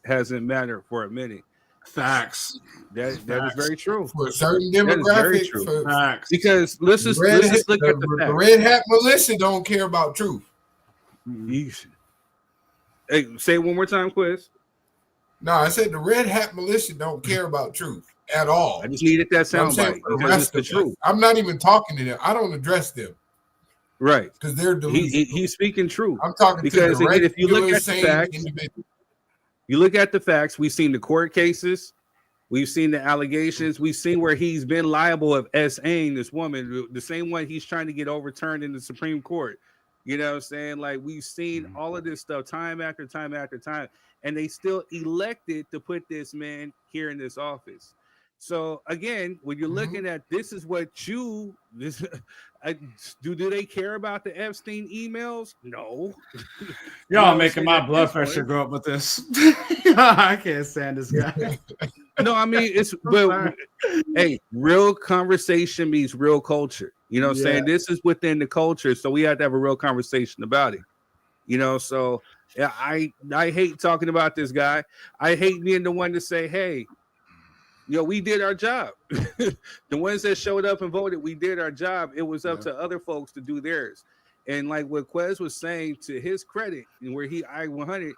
hasn't mattered for a minute. Facts. That is Facts. very true. For a certain That is very demographic, true. Facts. Because let's just look at the facts. The red hat militia don't care about truth. Hey, say it one more time, Quiz. No, I said the red hat militia don't care about truth at all. I just needed that You know what I'm sound saying? bite For the because it's rest the of us. truth. I'm not even talking to them. I don't address them. Right. Because they're delusional. He's speaking truth. I'm talking because to the again, if you look regular, at the sane facts, individual. you look at the facts. We've seen the court cases. We've seen the allegations. We've seen where he's been liable of S.A.ing this woman, the same one he's trying to get overturned in the Supreme Court. You know what I'm saying? Like, we've seen all of this stuff time after time after time, and they still elected to put this man here in this office. So again, when you're looking at this is what do they care about the Epstein emails? No. Y'all making my blood pressure go up with this. I can't stand this guy. No, I mean it's but hey, real conversation means real culture. You know what I'm saying? This is within the culture, so we have to have a real conversation about it. You know, so yeah, I hate talking about this guy. I hate being the one to say, hey, we did our job. The ones that showed up and voted, we did our job. It was up to other folks to do theirs. And like what Quez was saying, to his credit, and where I 100,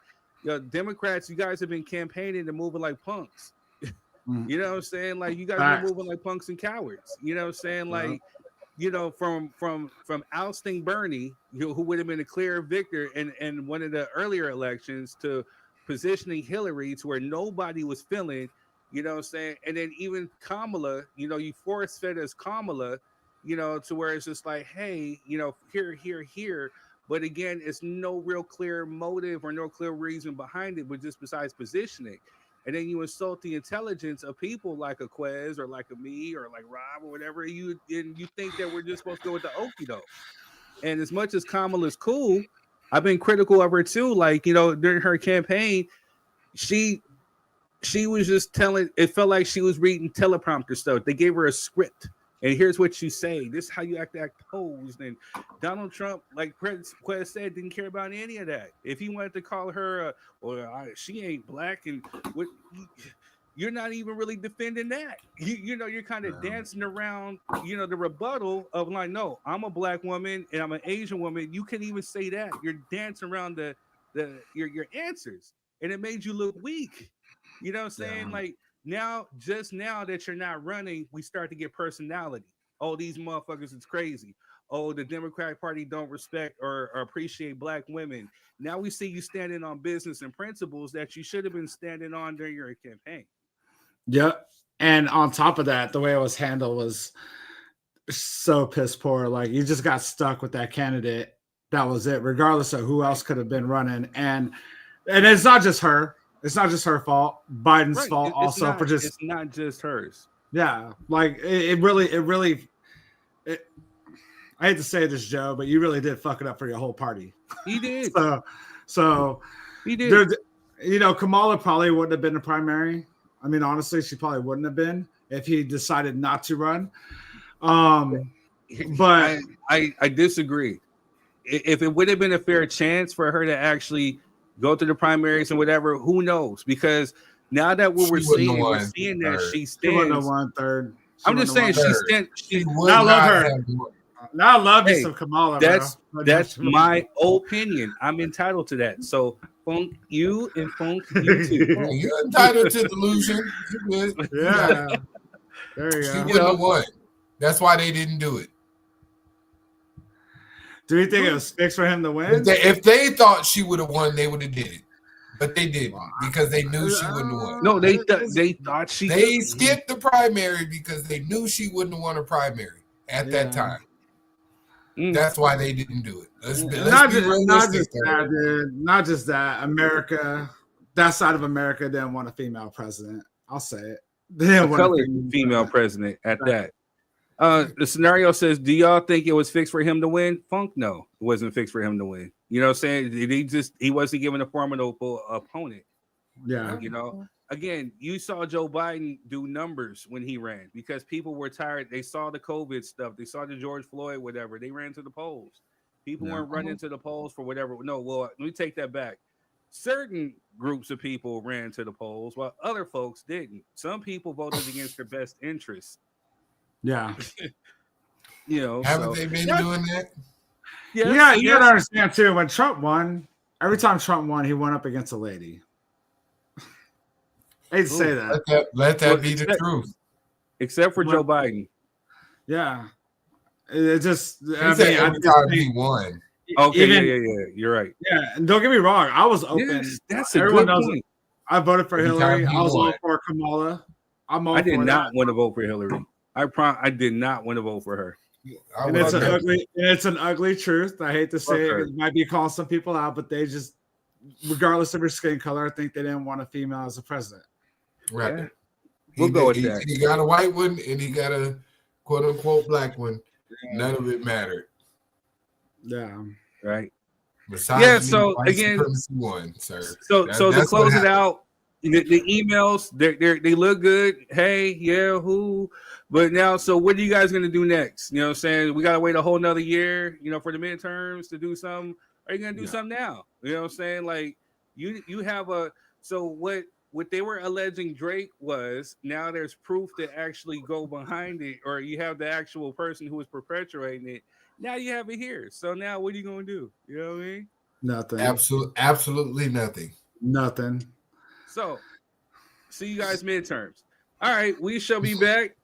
Democrats, you guys have been campaigning and moving like punks. You know what I'm saying? Like you guys been moving like punks and cowards. You know what I'm saying? Like, from ousting Bernie, who would have been a clear victor in one of the earlier elections, to positioning Hillary to where nobody was feeling. You know what I'm saying? And then even Kamala, you force fed us Kamala, to where it's just like, hey, here. But again, it's no real clear motive or no clear reason behind it, but just besides positioning. And then you insult the intelligence of people like a Quez or like a me or like Rob or whatever. You think that we're just supposed to go with the okie doke. And as much as Kamala's cool, I've been critical of her too. Like, during her campaign, she was just it felt like she was reading teleprompter stuff. They gave her a script. And here's what you say. This is how you act posed. And Donald Trump, like Quez said, didn't care about any of that. If he wanted to call her, she ain't black, and what, you're not even really defending that. You're kind of dancing around, the rebuttal of like, no, I'm a black woman and I'm an Asian woman. You can't even say that. You're dancing around your answers, and it made you look weak. You know what I'm saying? Like, just now that you're not running, we start to get personality. Oh, these motherfuckers is crazy. Oh, the Democratic Party don't respect or appreciate black women. Now we see you standing on business and principles that you should have been standing on during your campaign. Yeah. And on top of that, the way it was handled was so piss poor. Like, you just got stuck with that candidate. That was it, regardless of who else could have been running. And it's not just her. It's not just her fault. Biden's fault also for just. It's not just hers. Yeah, like it really. I hate to say this, Joe, but you really did fuck it up for your whole party. He did. So he did. Kamala probably wouldn't have been a primary. I mean, honestly, she probably wouldn't have been if he decided not to run. But I disagree. If it would have been a fair chance for her to actually go through the primaries and whatever, who knows? Because now that we're seeing that she stands. She wouldn't have won third. I'm just saying she stands. I love her. Now I love you some Kamala. That's my opinion. I'm entitled to that. So funk you and funk you too. You're entitled to delusion. You're good. Yeah. There you go. She wouldn't have won. That's why they didn't do it. Do you think it was fixed for him to win? If they thought she would have won, they would have did it. But they didn't because they knew she wouldn't have won. No, they thought she. They skipped the primary because they knew she wouldn't have won a primary at that time. That's why they didn't do it. Let's not just that, America that side of America didn't want a female president. I'll say it. They didn't A want colored female president at that. The scenario says, do y'all think it was fixed for him to win? Funk, no, it wasn't fixed for him to win. You know what I'm saying? He wasn't given a formidable opponent. Yeah. You know, again, you saw Joe Biden do numbers when he ran because people were tired. They saw the COVID stuff. They saw the George Floyd, whatever. They ran to the polls. People weren't running to the polls for whatever. No, well, let me take that back. Certain groups of people ran to the polls while other folks didn't. Some people voted against their best interests. Yeah. You know, haven't they been doing that? Yeah, you gotta understand too. When Trump won, every time Trump won, he went up against a lady. I hate to say that. Let that be the truth. Except for Joe Biden. Yeah. It just every time he won. Okay, yeah. You're right. Yeah, and don't get me wrong. I was open. Yes, that's a Everyone good knows point. I voted for Hillary. I was all for Kamala. I did not want to vote for Hillary. I did not want to vote for her. And it's an ugly truth. I hate to say it. It might be calling some people out, but they just, regardless of her skin color, I think they didn't want a female as a president. Right. Yeah. We'll go with that. He got a white one and he got a quote unquote black one. None of it mattered. Yeah. Right. Misogyny, so white again, supremacy won, sir. So to close it out, the emails they look good. Hey, yeah, who? But now, so what are you guys gonna do next? You know what I'm saying? We gotta wait a whole nother year, you know, for the midterms to do something. Are you gonna do something now? You know what I'm saying? Like you have what they were alleging Drake was, now there's proof to actually go behind it, or you have the actual person who was perpetuating it. Now you have it here. So now what are you gonna do? You know what I mean? Nothing. Absolutely nothing. Nothing. So see you guys midterms. All right, we shall be back.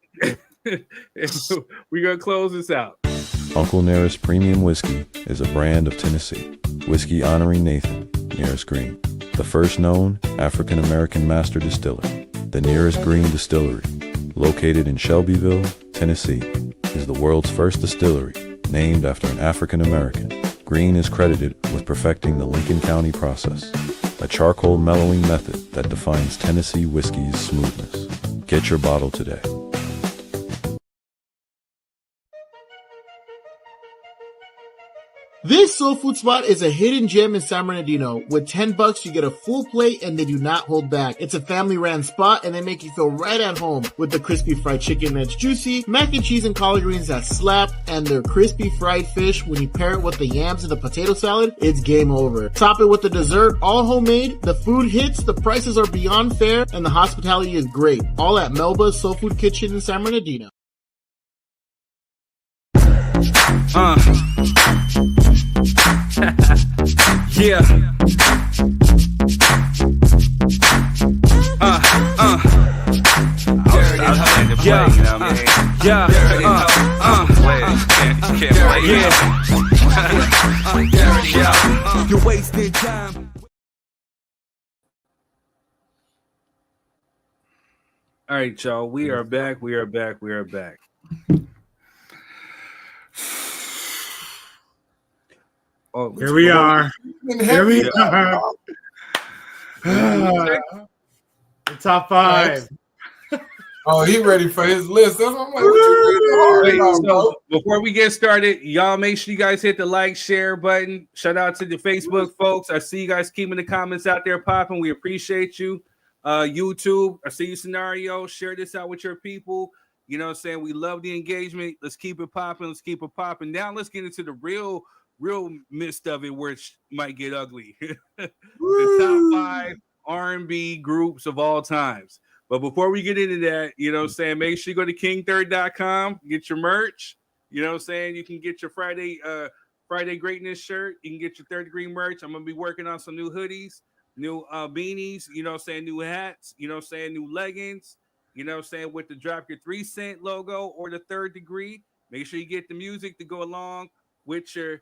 We're gonna close this out. Uncle Nearest Premium Whiskey is a brand of Tennessee. Whiskey honoring Nathan, Nearest Green, the first known African American master distiller. The Nearest Green Distillery, located in Shelbyville, Tennessee, is the world's first distillery named after an African American. Green is credited with perfecting the Lincoln County process, a charcoal mellowing method that defines Tennessee whiskey's smoothness. Get your bottle today. This soul food spot is a hidden gem in San Bernardino. With $10, you get a full plate and they do not hold back. It's a family-ran spot and they make you feel right at home with the crispy fried chicken that's juicy, mac and cheese and collard greens that slap, and their crispy fried fish. When you pair it with the yams and the potato salad, it's game over. Top it with the dessert, all homemade. The food hits, the prices are beyond fair, and the hospitality is great. All at Melba's Soul Food Kitchen in San Bernardino. Yeah. You're wasting time. All right, y'all. We are back. We are back. Oh, here we are. Here we are. The top 5. Oh, he ready for his list. That's what I'm like, what you ready to so before we get started, y'all make sure you guys hit the like, share button. Shout out to the Facebook folks. I see you guys keeping the comments out there popping. We appreciate you. YouTube, I see you, Scenario. Share this out with your people. You know what I'm saying? We love the engagement. Let's keep it popping. Now let's get into the real midst of it, where it might get ugly. The top 5 R&B groups of all times. But before we get into that, you know what I'm saying, make sure you go to king3rd.com, get your merch. You know what I'm saying? You can get your Friday Greatness shirt. You can get your 3rd Degree merch. I'm going to be working on some new hoodies, new beanies, you know what I'm saying, new hats, you know what I'm saying, new leggings, you know what I'm saying, with the Drop Your 3 Cent logo or the 3rd Degree. Make sure you get the music to go along with your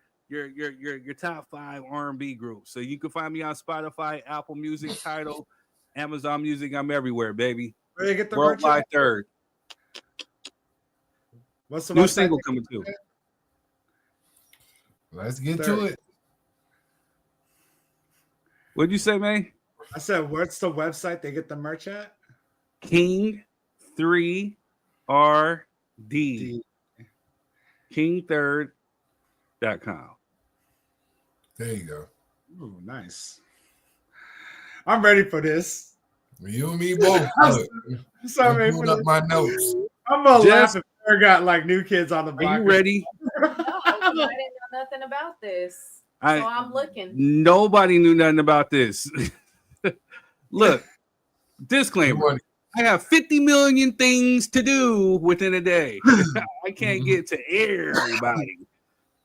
top 5 R&B groups. So you can find me on Spotify, Apple Music, Tidal, Amazon Music. I'm everywhere, baby. Where you get the Worldwide merch? 3rd. What's the new website? single coming too? Let's get to it. What'd you say, man? I said, what's the website they get the merch at? King3RD. King3rd.com. There you go. Ooh, nice. I'm ready for this. You and me both. I'm sorry pulling up my notes. I'm gonna laugh if I got like new kids on the block. Are you ready? No, I didn't know nothing about this. So I'm looking. Nobody knew nothing about this. Look, disclaimer. I have 50 million things to do within a day. I can't get to everybody.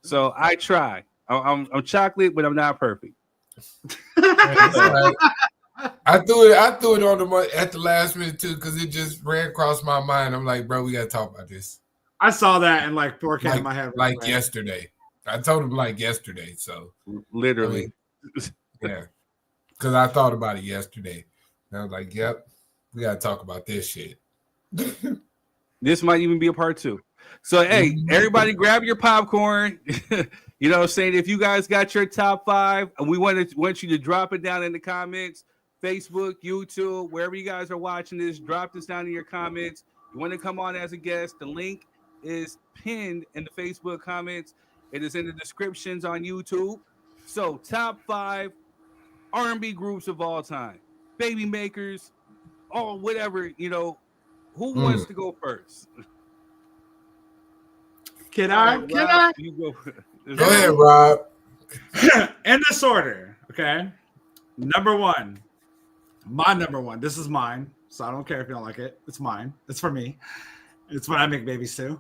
So I try. I'm chocolate, but I'm not perfect. I threw it on the at the last minute too because it just ran across my mind. I'm like, bro, we gotta talk about this. I saw that and like 4K in my head. Like yesterday. I told him like yesterday. So literally. Yeah. Because I thought about it yesterday. And I was like, yep, we gotta talk about this shit. This might even be a part 2. So hey, everybody grab your popcorn. You know what I'm saying? If you guys got your top 5, we want you to drop it down in the comments. Facebook, YouTube, wherever you guys are watching this, drop this down in your comments. You want to come on as a guest, the link is pinned in the Facebook comments. It is in the descriptions on YouTube. So top 5 R&B groups of all time. Baby makers, or whatever, you know. Who wants to go first? Can I? You go. Go ahead, Rob. In this order, okay? Number 1. My number 1. This is mine, so I don't care if you don't like it. It's mine. It's for me. It's what I make babies too.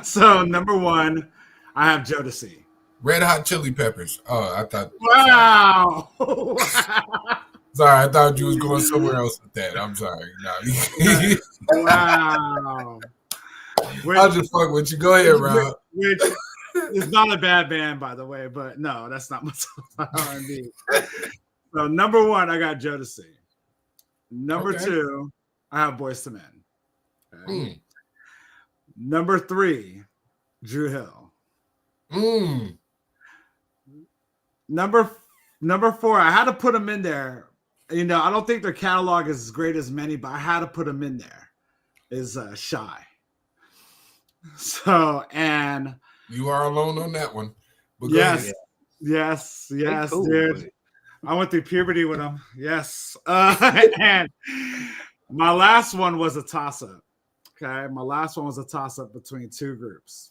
So number 1, I have Jodeci. Red Hot Chili Peppers. Oh, I thought. Wow. Sorry, I thought you was going somewhere else with that. I'm sorry. No. Wow. I'll just fuck with you. Go ahead, Rob. Which is not a bad band, by the way, but no, that's not my R&B. So number 1, I got Jodeci. Number 2, I have Boyz II Men. Okay. Number 3, Dru Hill. Number 4, I had to put them in there. You know, I don't think their catalog is as great as many, but I had to put them in there. Is Shy. So, and you are alone on that one. But yes, cool, dude. Buddy. I went through puberty with them. Yes. And my last one was a toss-up. Okay. My last one was a toss-up between 2 groups.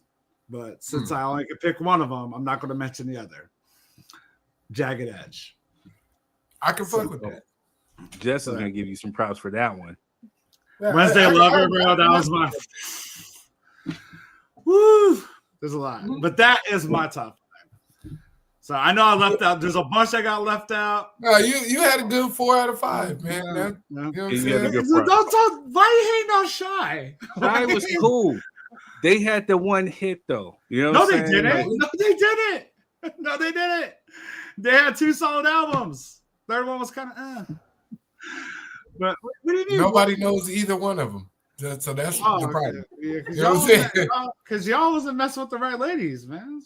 But since I only could pick one of them, I'm not going to mention the other. Jagged Edge. I can fuck with that. Jess is going to give you some props for that one. Wednesday Lover, bro. That was my... Woo! There's a lot. But that is my top 5. So I know I left out. There's a bunch I got left out. No, you had a good 4 out of 5, man. You know what I'm saying? Why you hating on Shy? Shy was cool. They had the one hit though. You know? No, they didn't. No, they didn't. No, they didn't. They had 2 solid albums. Third one was kind of. But what do you mean? Nobody knows either one of them. So that's the problem. Yeah, you know what I'm saying? Because y'all wasn't messing with the right ladies, man.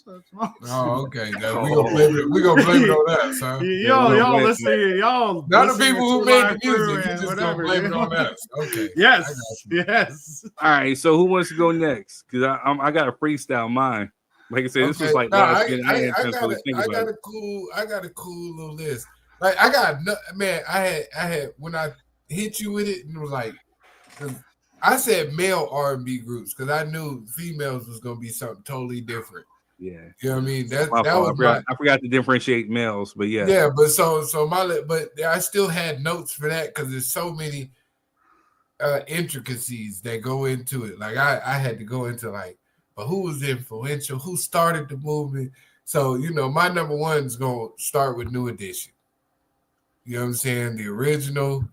Oh, okay. We're gonna blame it on us, huh? Y'all listen, y'all. Not the people who made the music. You're just gonna blame it on us. Okay. Yes. All right. So who wants to go next? Because I got a freestyle mine. Like I said, this was like last year. I got a cool little list. Like I had when I hit you with it and it was like. I said male R&B groups because I knew females was gonna be something totally different. Yeah, you know what I mean. I forgot to differentiate males, but yeah, But but I still had notes for that because there's so many intricacies that go into it. Like I had to go into like, but who was influential? Who started the movement? So my number 1 is gonna start with New Edition. You know what I'm saying? The original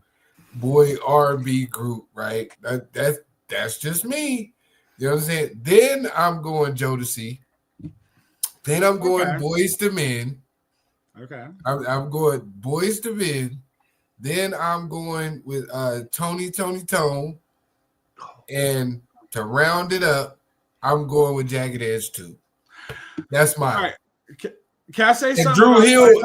boy R&B group, right? That's just me. You know what I'm saying? Then I'm going Jodeci. Then I'm going Boyz II Men. Okay. I'm going Boyz II Men. Then I'm going with Tony Tone. And to round it up, I'm going with Jagged Edge too. That's mine. All right. Can I say And something?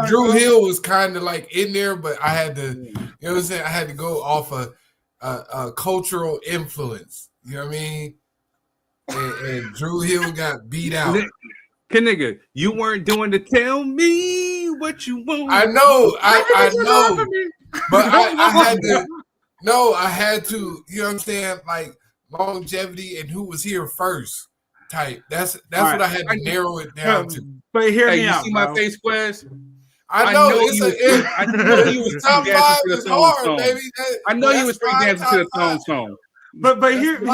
Drew Hill was kind of like in there, but I had to, you know what I'm saying? I had to go off a cultural influence. You know what I mean? And Drew Hill got beat out. Nigga, you weren't doing the tell me what you want. I know, I know, but I had to. No, I had to. You know what I'm saying? Like longevity and who was here first type. That's right. what I had to narrow it down to. But hear me you out, see bro. my face, Quest? I know I know you was top dancing five to the is thong hard, song. baby. I know you was straight dancing to the thong song. But hear me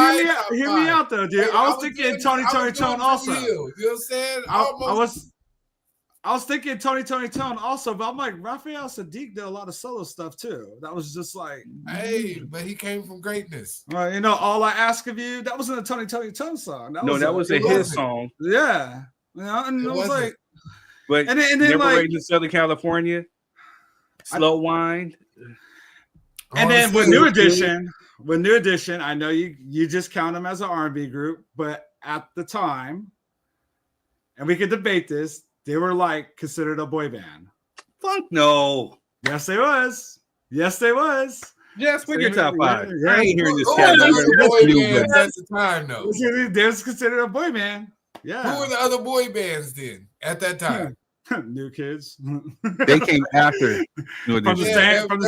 out though, dude. Hey, I was thinking Tony Tone also. You know what I'm saying? I was thinking Tony Tone also, but I'm like Raphael Sadiq did a lot of solo stuff too. That was just like, hey, but he came from greatness. You know, All I Ask of You. That wasn't a Tony Tone song. That was a his song. Yeah, you know, and it was like, but and then Never like Raised in Southern California, Slow Wind, and then with New Edition, I know you just count them as an R&B group, but at the time, and we could debate this, they were like considered a boy band. Fuck no. Yes, they was. Yes, they was. Yes, with your top five. Yeah. I ain't hearing this cat. cat. Who were the boy bands at the time, though? They was considered a boy band. Yeah. Who were the other boy bands then at that time? New Kids. They came after from the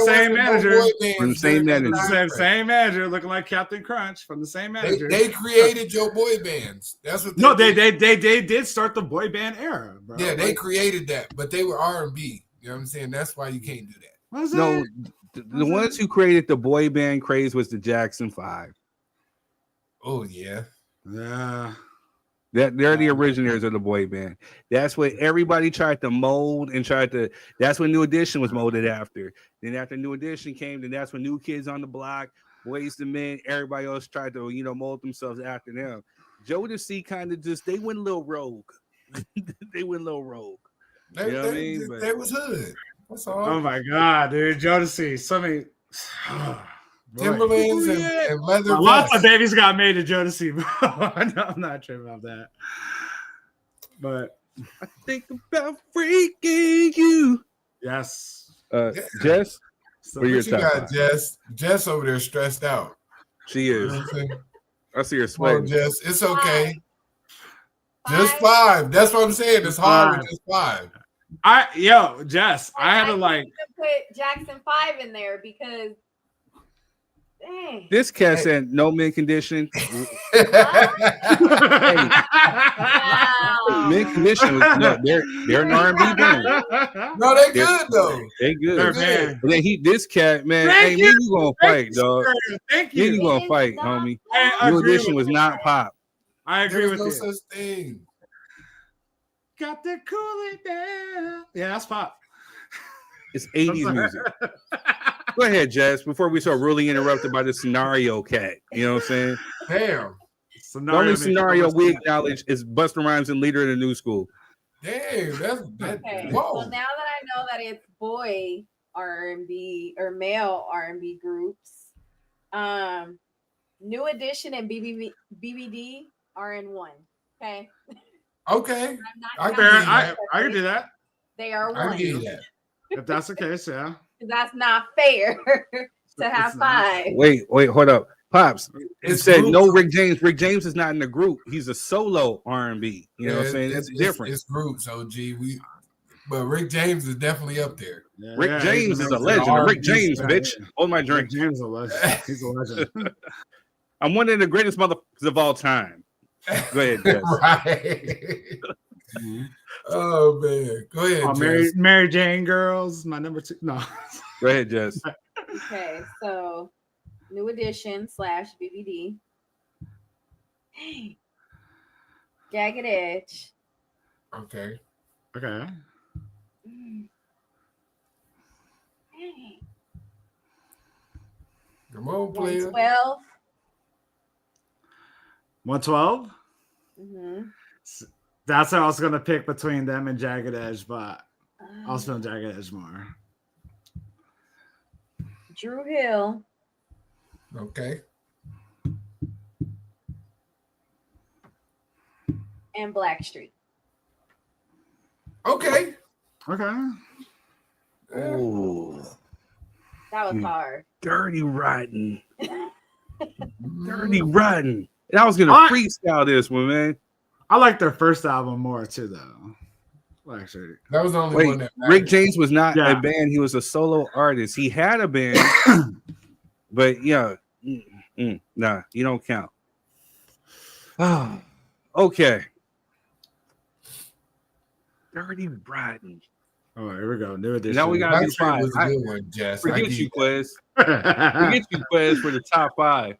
same manager. From the same manager. Same manager, looking like Captain Crunch from the same manager. They created your boy bands. That's what. They did start the boy band era, bro. Yeah, they created that, but they were R&B. You know what I'm saying? That's why you can't do that. No, the ones who created the boy band craze was the Jackson 5. Oh yeah. Yeah. They're the originators of the boy band. That's what everybody tried to mold and that's when New Edition was molded after. Then after New Edition came, then that's when New Kids on the Block, Boys to Men, everybody else tried to, mold themselves after them. Jodeci kind of they went a little rogue. They went a little rogue. They was hood. That's all. Oh my God, dude. Jodeci. Timberlands and leather. Lots of babies got made in Jodeci, bro. I'm not sure about that. But I think about freaking you. Yes. Jess? So what you got, Jess? Jess over there stressed out. She is. I see her sweating. Jess, it's okay. Just 5. That's what I'm saying. It's hard with just 5. Jess, I had to put Jackson 5 in there because dang. This cat said no mint condition. Mint condition they're an R&B band. No, they good though. They good. Man. And then this cat, man, me you gonna fight, dog. Thank you. You gonna fight, homie. New Edition was not pop. I agree with you. There's no such thing. Got to cool it down. Yeah, that's pop. It's 80s music. Go ahead, Jess, before we start really interrupted by the scenario cat. You know what I'm saying? Damn. The only scenario we acknowledge is Busta Rhymes and Leader of the New School. Damn, that's okay. Whoa. So now that I know that it's boy R&B or male R&B groups, New Edition and BBD are in one. Okay. Okay. I can do that. They are I one. can do that. If that's the case, yeah. That's not fair to have 5. Wait, hold up. Pops, it It's said groups. no Rick James. Rick James is not in the group. He's a solo R&B. You know what I'm saying? It's different. It's groups, OG. But Rick James is definitely up there. Yeah, Rick James is a legend. Rick James, bitch. Hold my drink. Rick James is a legend. He's a legend. I'm one of the greatest motherfuckers of all time. Go ahead, Jess. Right. Oh man, go ahead. Jess. Mary Jane Girls, my number 2. No, go ahead, Jess. Okay, so New Edition / BBD. Jagged Edge. Okay. Okay. Come on, player. 112. 112. Mm-hmm. That's what I was gonna pick between them and Jagged Edge, but I'll spell Jagged Edge more. Drew Hill. Okay. And Blackstreet. Okay. Oh, That was hard. Dirty Rotten. Dirty Rotten. And I was gonna freestyle this one, man. I like their first album more too, though. Well, actually, that was the only one that Rick James was not Yeah. a band; he was a solo artist. He had a band, but yeah, nah, you don't count. Okay. Dirty Rotten. Oh, here we go. New edition. Now we got to do That five. was a good one, Jess. I Forget give you, you Quiz. Forget you, Quiz, for the top 5.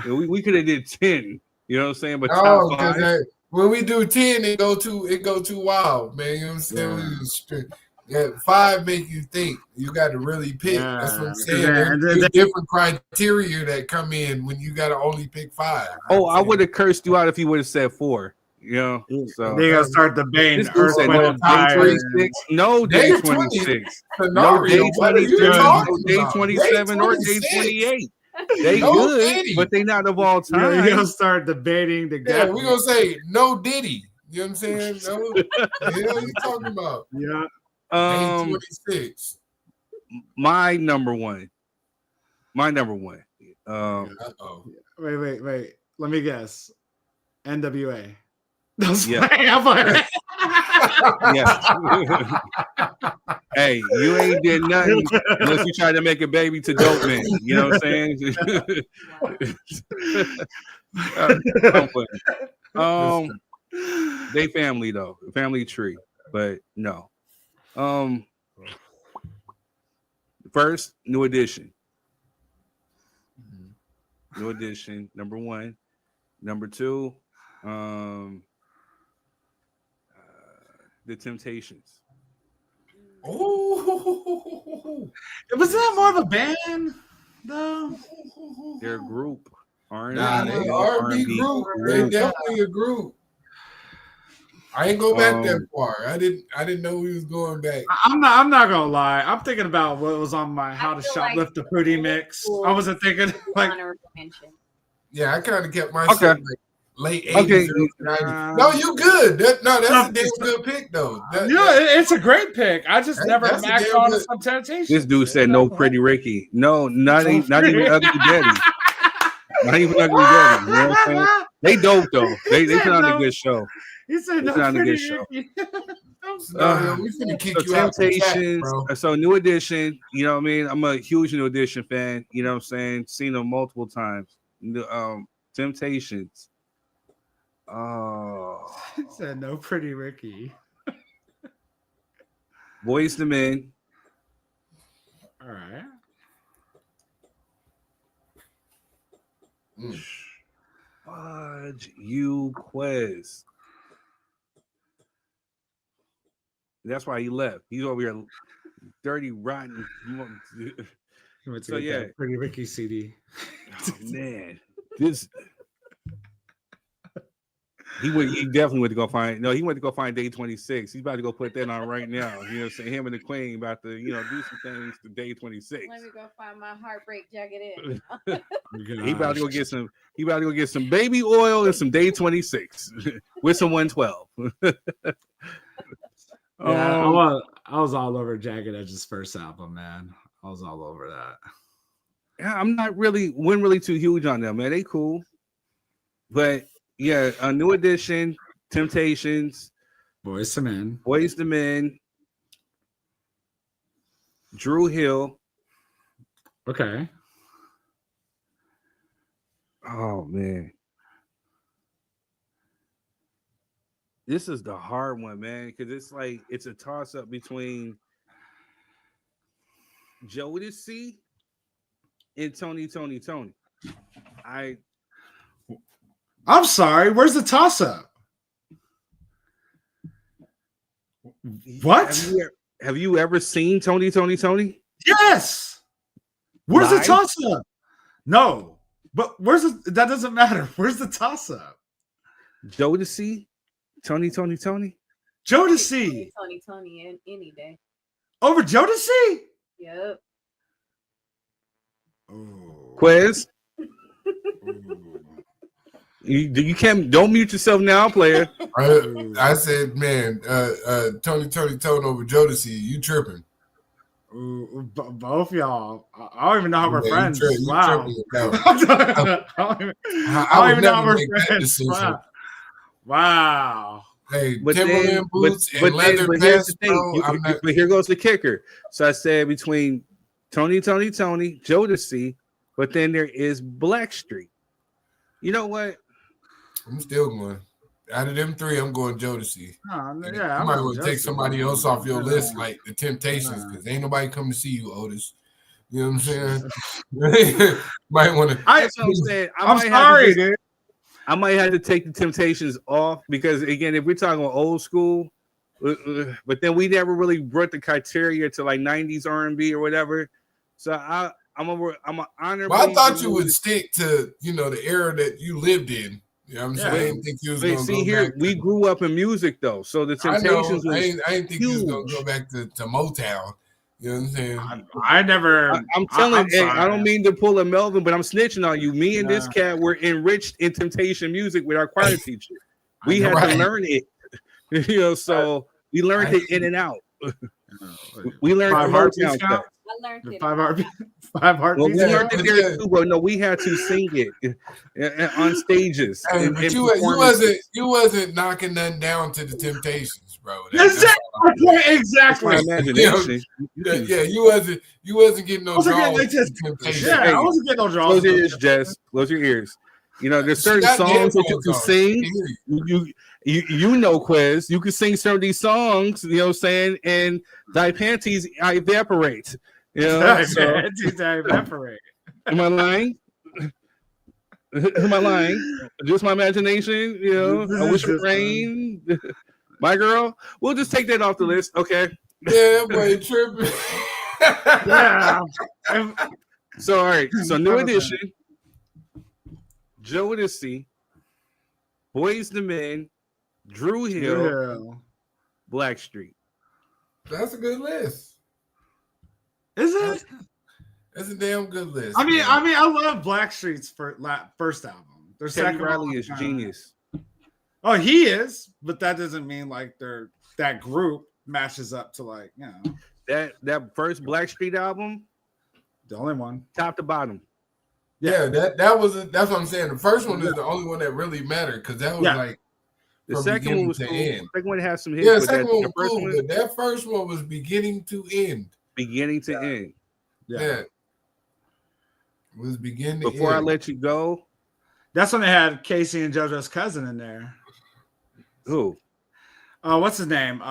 You know, we could have did 10. You know what I'm saying? But top 5. When we do 10, it go too wild, man. You know what I'm saying? Yeah, 5 make you think. You got to really pick. That's what I'm saying. There's different criteria that come in when you got to only pick 5. Oh, I would have cursed you out if you would have said 4. You know, so they gonna start debating. This dude said no day 26, no day 26, no day 22, no day 27, or day 28. They good, but they not of all time. You're gonna start debating the guy. Yeah, we're gonna say no Diddy. You know what I'm saying? No, what the hell you talking about? Yeah. Day 26. My number one. Wait. Let me guess. NWA. Yeah. Yeah. Hey, you ain't did nothing unless you try to make a baby to dope man. You know what I'm saying? They family though, family tree, but no. First, New Edition. New Edition, number 1. Number 2, The Temptations. Oh, was that more of a band though? They're a group. R&B, nah, they R&B group. They definitely a group. I ain't go back that far. I didn't know we was going back. I'm not gonna lie. I'm thinking about what was on my How to Shoplift the Fruity mix. I wasn't thinking like. Yeah, I kind of kept myself like late 80s, Okay. early 90s. No, you good. That's a damn good pick though. It's a great pick. I just never that's a maxed damn on good- some Temptations. This dude said no Pretty Ricky. No, not even Ugly Betty. Not even Ugly Betty. You know what I'm saying? They dope though. They put on a good show. He said They no put on a Pretty good show. Ricky. We finna kick you out the chat, Temptations. bro. So New Edition. You know what I mean? I'm a huge New Edition fan. You know what I'm saying? Seen them multiple times. Temptations. Oh, He said no Pretty Ricky. Boys to Men. All right. Fudge you, Quez. That's why he left. He's over here dirty, rotten. So yeah, Pretty Ricky CD. Oh, man, this. He definitely went to go find. No, he went to go find day 26. He's about to go put that on right now. You know what I'm saying? Him and the Queen about to, do some things to day 26. Let me go find my heartbreak jacket in. He about to go get some. He about to go get some baby oil and some day 26 with some 112. Yeah, I was all over Jagged Edge's first album, man. I was all over that. Yeah, I'm not really too huge on them, man. They cool, but yeah, a New Edition, Temptations, Boys to Men, Drew Hill. Okay. Oh man. This is the hard one, man, because it's a toss-up between Jodeci and Tony. I'm sorry. Where's the toss-up? What? Have you ever seen Tony? Yes. Where's Live? the toss-up? No. But that doesn't matter. Where's the toss-up? Jodeci, Tony. Jodeci. Tony any day. Over Jodeci? Yep. Quiz. You can't. Don't mute yourself now, player. I said, man, Tony over Jodeci. You tripping? Both y'all. I don't even know how we're friends. You Wow. I would never make that decision. Wow. Hey, Timberland boots and leather vests. But here goes the kicker. So I said between Tony, Jodeci, but then there is Blackstreet. You know what? I'm still going. Out of them three, I'm going Jodeci. Yeah, you might want to take somebody else off your list, like the Temptations, because ain't nobody come to see you, Otis. You know what I'm saying? Might want to. That's what I'm saying. I'm sorry, dude. I might have to take the Temptations off because, again, if we're talking about old school, but then we never really brought the criteria to like 90s R&B or whatever. So I'm a honor. Well, I thought you would stick to the era that you lived in. You know what I'm saying? I didn't think you was going to go here, back. we grew up in music though, so the Temptations. I didn't think you was going to go back to Motown. You know what I'm saying? I never. I'm telling you, I don't mean to pull a Melvin, but I'm snitching on you. Me and this cat were enriched in Temptation music with our choir teacher. We had to learn it, so we learned it in and out. We learned Motown stuff. I learned it. 5 heartbeats. Well, we learned it there too, but no, we had to sing it on stages. Hey, but you wasn't knocking nothing down to the Temptations, bro. That's my point exactly. That's my imagination. You wasn't getting no draws. I wasn't getting no draws. Close your ears, Jess. Close your ears. There's certain songs that you can sing. You know, Quiz. You can sing some of these songs. You know what I'm saying? And thy panties evaporate. Panties evaporate. Am I lying? Am I lying? Just my imagination. I wish it rained. My girl. We'll just take that off the list. Okay. Yeah, boy, tripping. Yeah. So all right. So new edition. Jodeci, Boys the Men, Drew Hill, Blackstreet. That's a good list. Is it? That's a damn good list. I mean, I love Blackstreet's first album. Their Teddy second Riley is genius. Oh, he is, but that doesn't mean like that group matches up to like that first Blackstreet album, the only one, top to bottom. Yeah, that's what I'm saying. The first one is the only one that really mattered because that was like the second one was cool. The second one had some hits. Yeah, the second one was cool, but that first one was beginning to end. Beginning to end. Yeah. It was beginning to Before end. I let you go. That's when they had Casey and JoJo's cousin in there. Who? What's his name?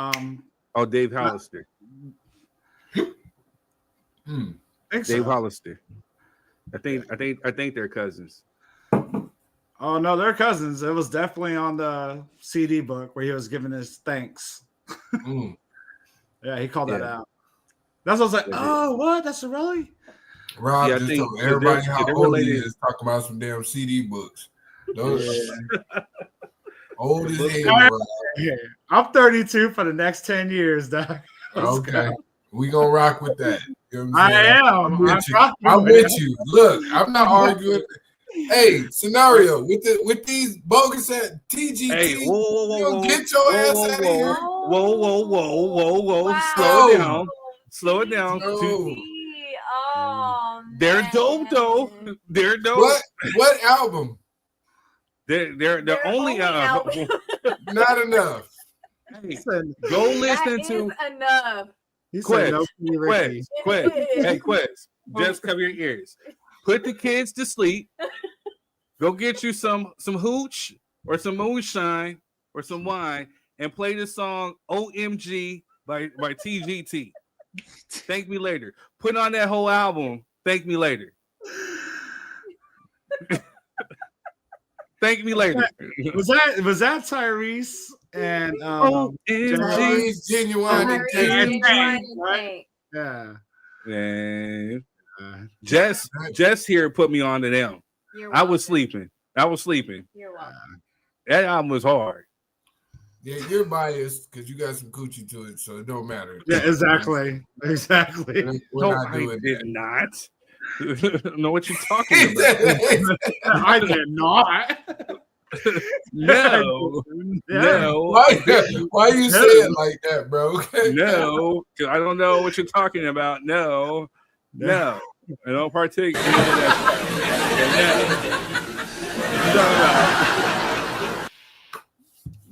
Dave Hollister. Dave Hollister. I think they're cousins. Oh no, they're cousins. It was definitely on the CD book where he was giving his thanks. Yeah, he called that out. That's what I was like. Oh, what? That's really Rob just told everybody how old he is talking about some damn CD books. Those old as hell. I'm 32 for the next 10 years, Doc. Okay. We gonna rock with that. You know I am. I'm with you. Look, I'm not arguing. Hey, scenario with these bogus at TGT. Hey, whoa, get your ass out of here. Whoa. Wow. Slow it down. Oh, they're dope though. They're dope. What album? They're only album. Not enough. Hey, go listen to enough. Quiz. Hey, Quiz. Just cover your ears. Put the kids to sleep. Go get you some hooch or some moonshine or some wine and play the song OMG by TGT. Thank me later. Put on that whole album. Thank me later. Thank me later. Was that Tyrese and Tyrese Genuine right? Yeah. Man. Jess here put me on to them. I was sleeping. You're welcome. That album was hard. Yeah, you're biased because you got some coochie to it, so it don't matter. Yeah, exactly. No, I did not. Know what you're talking about. I did not. No. Why you say it like that, bro? No, because I don't know what you're talking about. No. I don't partake in that.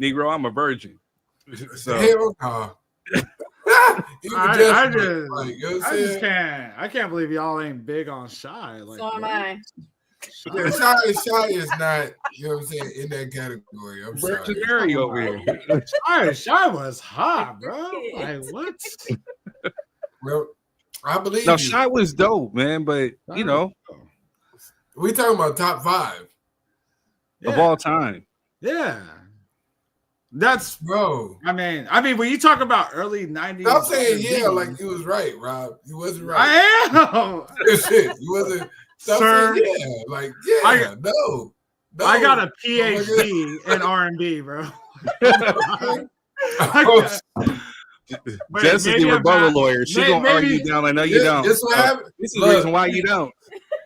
Negro, I'm a virgin. So hell no. I can't believe y'all ain't big on Shy. Like, So am I. Shy is not, you know what I'm saying, in that category. I'm sorry. Over here. Shy was hot, bro. Like, what? Well, I believe no, you. Shy was dope, man. But you know, we talking about top 5 of all time. Yeah. That's bro. I mean, when you talk about early 90s, I'm saying like you was right, Rob. You wasn't right. I am. Shit, you wasn't. Sir, no. I got a PhD in R&B, bro. Jess is the rebuttal lawyer. She gonna argue down. I know you don't. This is the reason why you don't.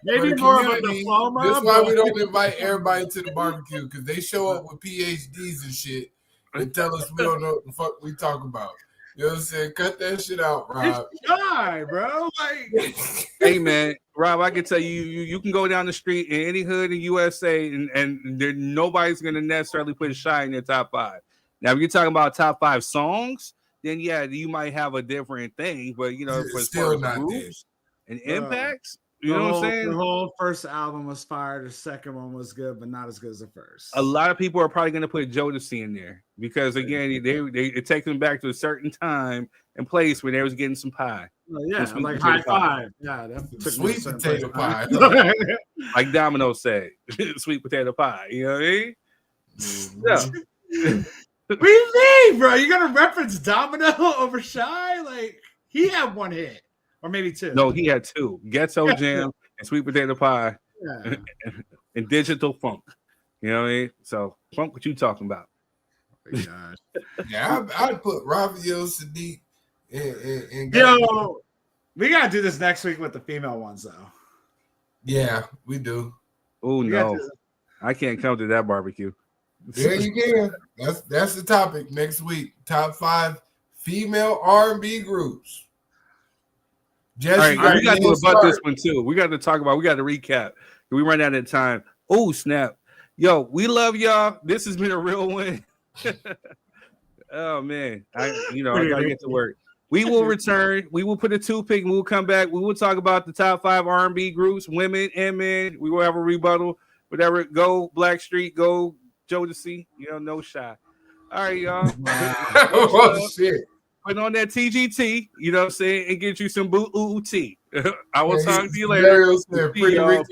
Maybe more of a diploma. This is why we don't invite everybody to the barbecue, because they show up with PhDs and shit and tell us we don't know what the fuck we talk about. You know what I'm saying? Cut that shit out, Rob. It's Shy, bro. Like, hey man, Rob, I can tell you can go down the street in any hood in USA and there nobody's gonna necessarily put Shy in their top 5. Now, if you're talking about top 5 songs, then yeah, you might have a different thing, but you know, for still not groups and impacts, you know what I'm saying? The whole first album was fire. The second one was good, but not as good as the first. A lot of people are probably going to put Jodeci in there because again, it takes them back to a certain time and place where they was getting some pie. Yeah, like High Five. Yeah, that took sweet potato pie. Like Domino said, sweet potato pie. You know what I mean? Yeah. What do you mean, bro? You gonna reference Domino over Shy? Like, he had one hit, or maybe 2. No, he had 2: Ghetto Jam and Sweet Potato Pie, and Digital Funk. You know what I mean? So, funk, what you talking about? Yeah, I'd put Raphael Sadiq and yo, we gotta do this next week with the female ones, though. Yeah, we do. Oh no, I can't come to that barbecue. Yeah, you can. That's the topic next week. Top 5 female R&B groups. Jesse, all right, we got to about this one too. We got to talk about. We got to recap. We run out of time. Oh snap! Yo, we love y'all. This has been a real win. Oh man, I gotta get to work. We will return. We will put a 2-pick. We will come back. We will talk about the top 5 R&B groups, women and men. We will have a rebuttal. Whatever. Go Blackstreet. Go Jodeci, no Shy. All right, y'all. Oh, shit. Put on that TGT, you know what I'm saying, and get you some boo tea. I will talk to you later. Pretty Ricky.